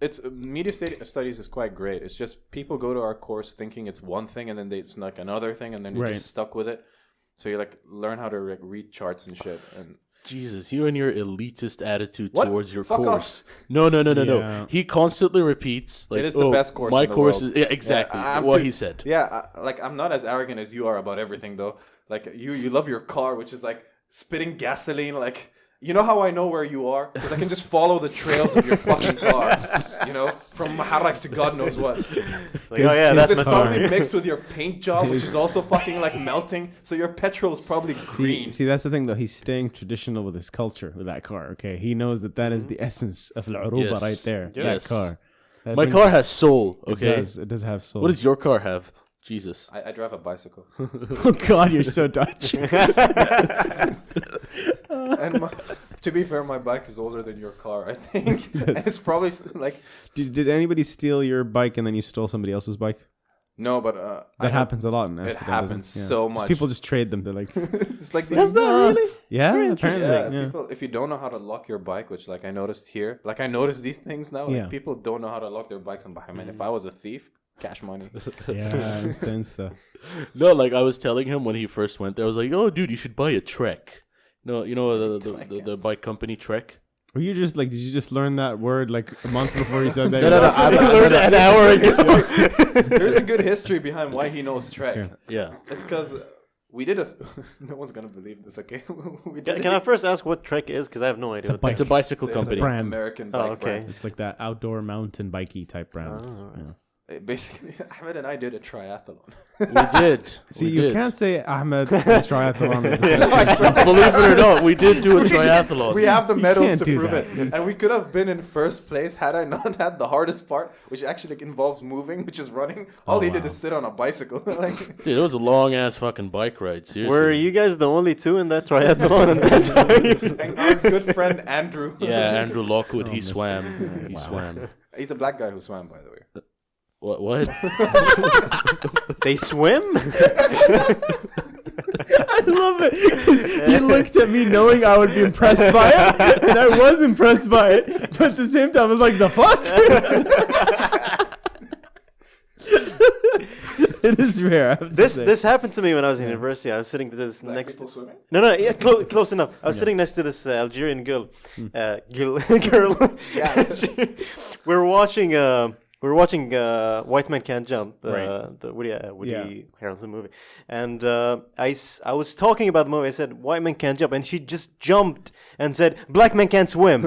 it's media studies is quite great. It's just people go to our course thinking it's one thing, and then it's like another thing, and then you're just stuck with it. So you like learn how to like, read charts and shit. And Jesus, you and your elitist attitude What? towards your Fuck course. off. No. He constantly repeats like, It is the best course My in the course world. is exactly I'm what too- he said. Yeah, like I'm not as arrogant as you are about everything though. Like you love your car, which is like spitting gasoline. Like you know how I know where you are because I can just follow the trails of your fucking car. You know, from Maharak to God knows what. Like, oh yeah, that's It's my probably car. mixed with your paint job, which is also fucking like melting. So your petrol is probably green. See, that's the thing though. He's staying traditional with his culture with that car. Okay, he knows that is the essence of al-uruba Yes. right there. Yes. That car. That My brings- car has soul. Okay, It does have soul. what does your car have? Jesus. I drive a bicycle, Oh God, you're so Dutch. and to be fair, my bike is older than your car. I think and it's probably still like Did anybody steal your bike and then you stole somebody else's bike? no, but That happens a lot in It Amsterdam. doesn't happens Yeah. so Just much. people just trade them. They're like, It's like Does that really? yeah, apparently. Yeah, Yeah. people. If you don't know how to lock your bike, which like I noticed here, like I noticed these things now. Like, Yeah. people don't know how to lock their bikes on Bahrain. If I was a thief, cash money. Yeah, insta. No, like I was telling him when he first went there, I was like, "Oh, dude, you should buy a Trek." No, you know the bike company Trek. Were you just like? Did you just learn that word like a month before you said that? No. I learned an hour ago. There's a good history behind why he knows Trek. Okay. Yeah. It's because we did a. No one's gonna believe this. Okay, we did Can I first ask what Trek is? Because I have no idea. what It's a bicycle It's a company. brand. American Oh, bike okay. brand. It's like that outdoor mountain bikey type brand. Oh, Yeah. Basically, Ahmed and I did a triathlon. We did. See, We you did. can't say Ahmed and triathlon. At the same time. Believe it or not, we did do a triathlon. We have the medals can't to do prove that. it, and we could have been in first place had I not had the hardest part, which actually involves moving, which is running. All he did is sit on a bicycle. Like, Dude, it was a long ass fucking bike ride. Seriously. Were you guys the only two in that triathlon? And that's how you... and our good friend Andrew. Yeah, Andrew Lockwood. He miss- swam. He swam. He's a black guy who swam, by the way. What? What? They swim? I love it. 'Cause he looked at me knowing I would be impressed by it, and I was impressed by it. But at the same time, I was like, "The fuck." It is rare. I have to say. This happened to me when I was in university. I was sitting to this Black next. people swimming? No, yeah, close enough. I was sitting next to this Algerian girl. Girl. Yeah. We're watching. White Man Can't Jump, the Woody Harrelson movie, and I was talking about the movie. I said White Man Can't Jump, and she just jumped and said Black Man Can't Swim.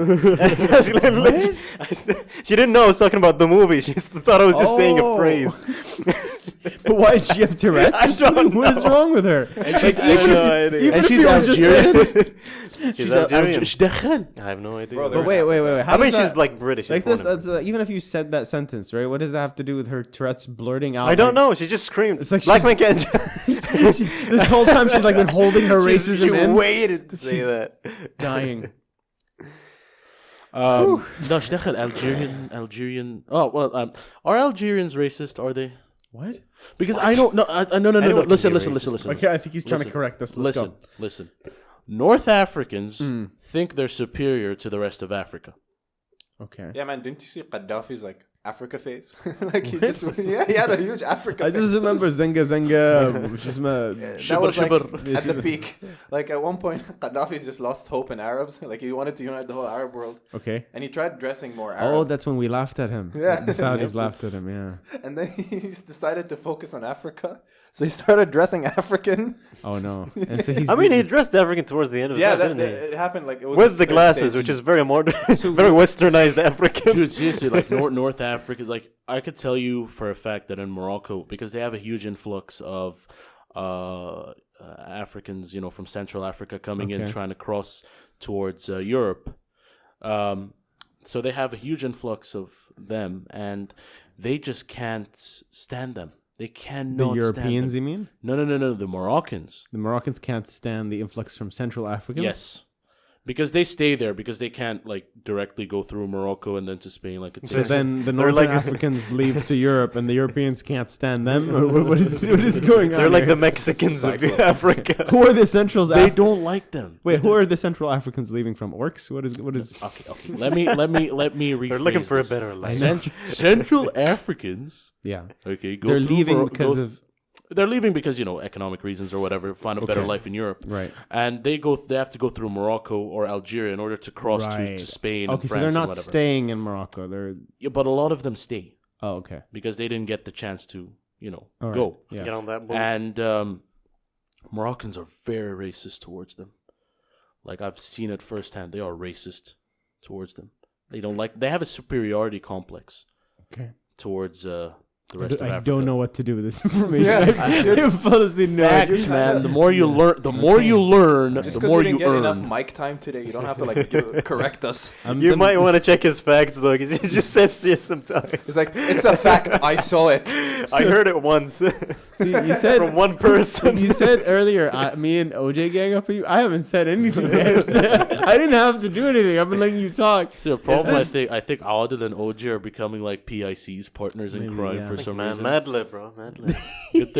She didn't know I was talking about the movie. She thought I was just saying a Oh. phrase. But why does she have Tourette's? I don't What is wrong with her? And she's, I have no idea. Even and if she's you were just Algerian. saying- She's Algerian. Algerian. I have no idea. Bro, But wait. How I mean, does she's that- like British. like she's this. born in- Even if you said that sentence, right? What does that have to do with her Tourette's blurting out? I don't like- know. She just screamed. It's like Black she's- Man Can't Jump. This whole time she's like been holding her She racism in, waited to say She's that. dying. No, اشتغل Algerian. Oh well, are Algerians racist? Are they? What? Because I don't know. No. Anyone can Listen. be racist. Listen. Okay, I think he's trying to Listen. correct us. Let's go. Listen. North Africans think they're superior to the rest of Africa. Okay. Yeah, man, didn't you see Gaddafi's like Africa face. Like he had a huge Africa I face. just remember Zenga Zenga. That was like Shibr. at the peak. Like at one point, Gaddafi's just lost hope in Arabs. Like he wanted to unite the whole Arab world, Okay. and he tried dressing more Arab. Oh, that's when we laughed at him. Yeah. The Saudis laughed at him. Yeah. And then he just decided to focus on Africa, so he started dressing African. Oh no. And so he's. I mean, he dressed African towards the end of his Yeah, life, that, didn't he? it happened like it was With his the third glasses, stage. which is very modern, very westernized African. Dude, seriously, like North Africa, like I could tell you for a fact that in Morocco, because they have a huge influx of Africans, from Central Africa coming in, Okay. trying to cross towards Europe. So they have a huge influx of them, and they just can't stand them. They The cannot Europeans, stand you them. mean? No, the Moroccans. The Moroccans can't stand the influx from Central Africans? Yes. Because they stay there because they can't like directly go through Morocco and then to Spain like a So then the They're Northern like- Africans leave to Europe and the Europeans can't stand them? Or what is going on? They're like here? the Mexicans of Africa. Who are the Central They don't like them. Wait, who are the Central Africans leaving from? Orcs? What is Okay. Let me rephrase. They're looking for a this. better life. Central Africans. Yeah. Okay, They're leaving because of They're leaving because economic reasons or whatever, find a better Okay. life in Europe, right. and they have to go through Morocco or Algeria in order to cross to Spain. Okay, and so France they're and not whatever. staying in Morocco. They're Yeah, but a lot of them stay oh, okay. because they didn't get the chance to All right. go. Yeah. Get on that boat. And Moroccans are very racist towards them. Like I've seen it firsthand. They are racist towards them. They have a superiority complex Okay. towards the rest of I Africa. don't know what to do with this information. Yeah, I have honestly no idea. Facts, man. The more you learn, the more you learn, Just the because more we you didn't get earn. enough mic time today, you don't have to correct us. You might want to check his facts though, because he just says yes sometimes. It's like it's a fact. I saw it. I heard it once See, you said from one person. you said earlier, me and OJ gang up on you. I haven't said anything yet. I didn't have to do anything. I've been letting you talk. See, the problem I think Adel and OJ are becoming like PIC's partners in Maybe, crime yeah. for some Man, reason. mad lib, bro, mad lib. Good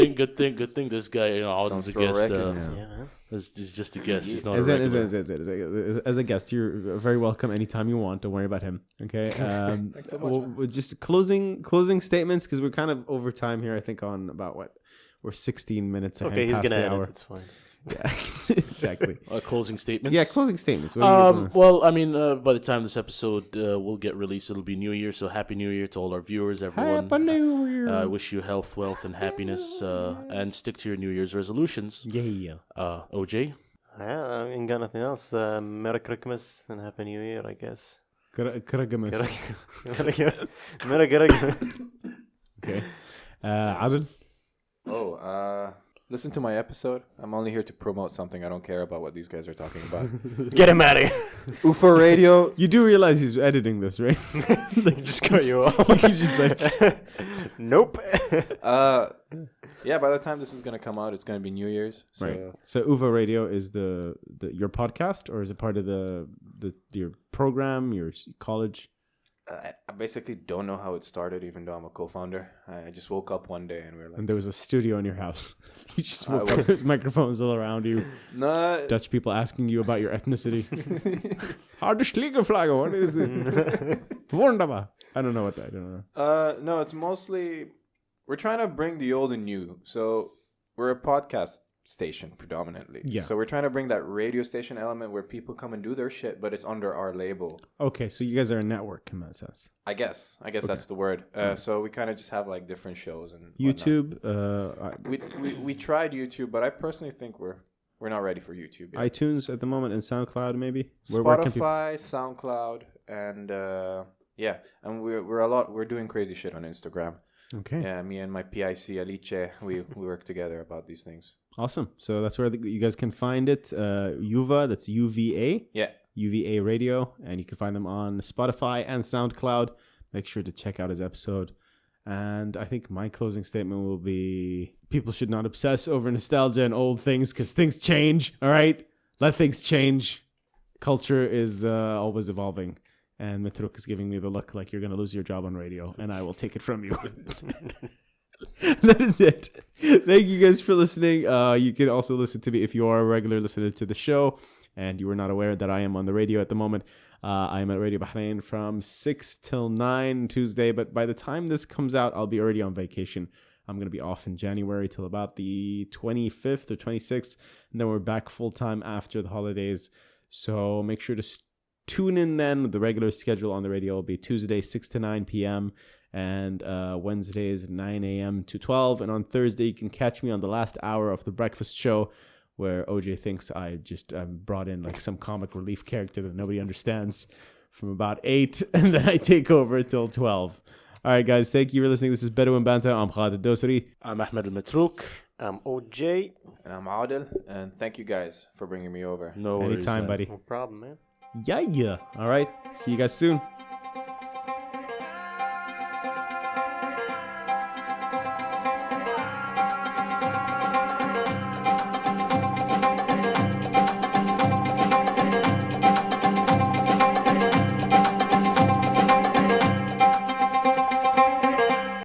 thing. This guy, Adel's a throw guest. records. Yeah, man. He's just a guest. He's not As a a, as, regular. a, as a guest, you're very welcome anytime you want. Don't worry about him. Okay. Thanks so much, man. we'll just closing statements because we're kind of over time here. I think on about what we're 16 minutes ahead. Okay, he's past gonna the edit. hour. It's fine. Yeah, exactly. Closing statements. Yeah, closing statements. What do you guys wanna- Well, I mean, by the time this episode will get released, it'll be New Year. So Happy New Year to all our viewers, everyone. Happy New Year. I wish you health, wealth, and happiness, and stick to your New Year's resolutions. Yeah. OJ. Yeah, I ain't got nothing else. Merry Christmas and Happy New Year, I guess. Kuragamus. Merry Christmas. Okay. Adel. Listen to my episode. I'm only here to promote something. I don't care about what these guys are talking about. Get him out of here. UFO Radio. You do realize he's editing this, right? Just cut you off. You just like Nope. Yeah, by the time this is gonna come out, it's gonna be New Year's. So right. So UVA Radio is the your podcast, or is it part of your program, your college? I basically don't know how it started, even though I'm a co-founder. I just woke up one day and we were like, And there was a studio in your house. You just I woke up. was- There's microphones all around you. no. Dutch people asking you about your ethnicity. How the Schlägerflagge? What is it? Wunderbar. I don't know what that. I don't know. No, it's mostly we're trying to bring the old and new. So we're a podcast station predominantly. Yeah. So we're trying to bring that radio station element where people come and do their shit, but it's under our label. Okay, so you guys are a network in that sense. I guess that's the word. So we kind of just have like different shows and whatnot. YouTube, We tried YouTube, but I personally think we're not ready for YouTube yet. iTunes at the moment, and SoundCloud maybe. Where can people- Spotify, SoundCloud, and yeah, and we're doing crazy shit on Instagram. Okay. Yeah, me and my PIC Alice, we work together about these things. Awesome. So that's where you guys can find it. UVA, that's UVA. Yeah. UVA Radio. And you can find them on Spotify and SoundCloud. Make sure to check out his episode. And I think my closing statement will be people should not obsess over nostalgia and old things because things change. All right? Let things change. Culture is always evolving. And Matruk is giving me the look like you're going to lose your job on radio. And I will take it from you. That is it. Thank you guys for listening. You can also listen to me if you are a regular listener to the show and you were not aware that I am on the radio at the moment. I'm at Radio Bahrain from 6 till 9 Tuesday, but by the time this comes out, I'll be already on vacation. I'm going to be off in January till about the 25th or 26th, and then we're back full-time after the holidays. So make sure to tune in then. The regular schedule on the radio will be Tuesday, 6 to 9 p.m., and Wednesdays, 9 a.m. to 12. And on Thursday, you can catch me on the last hour of the breakfast show, where OJ thinks I just brought in like some comic relief character that nobody understands from about 8, and then I take over till 12. All right, guys, thank you for listening. This is Bedouin Banter. I'm Khalid Dosari. I'm Ahmed Al-Matrouk. I'm OJ. And I'm Adel. And thank you guys for bringing me over. No worries, Anytime, man. buddy. No problem, man. Yeah. All right. See you guys soon.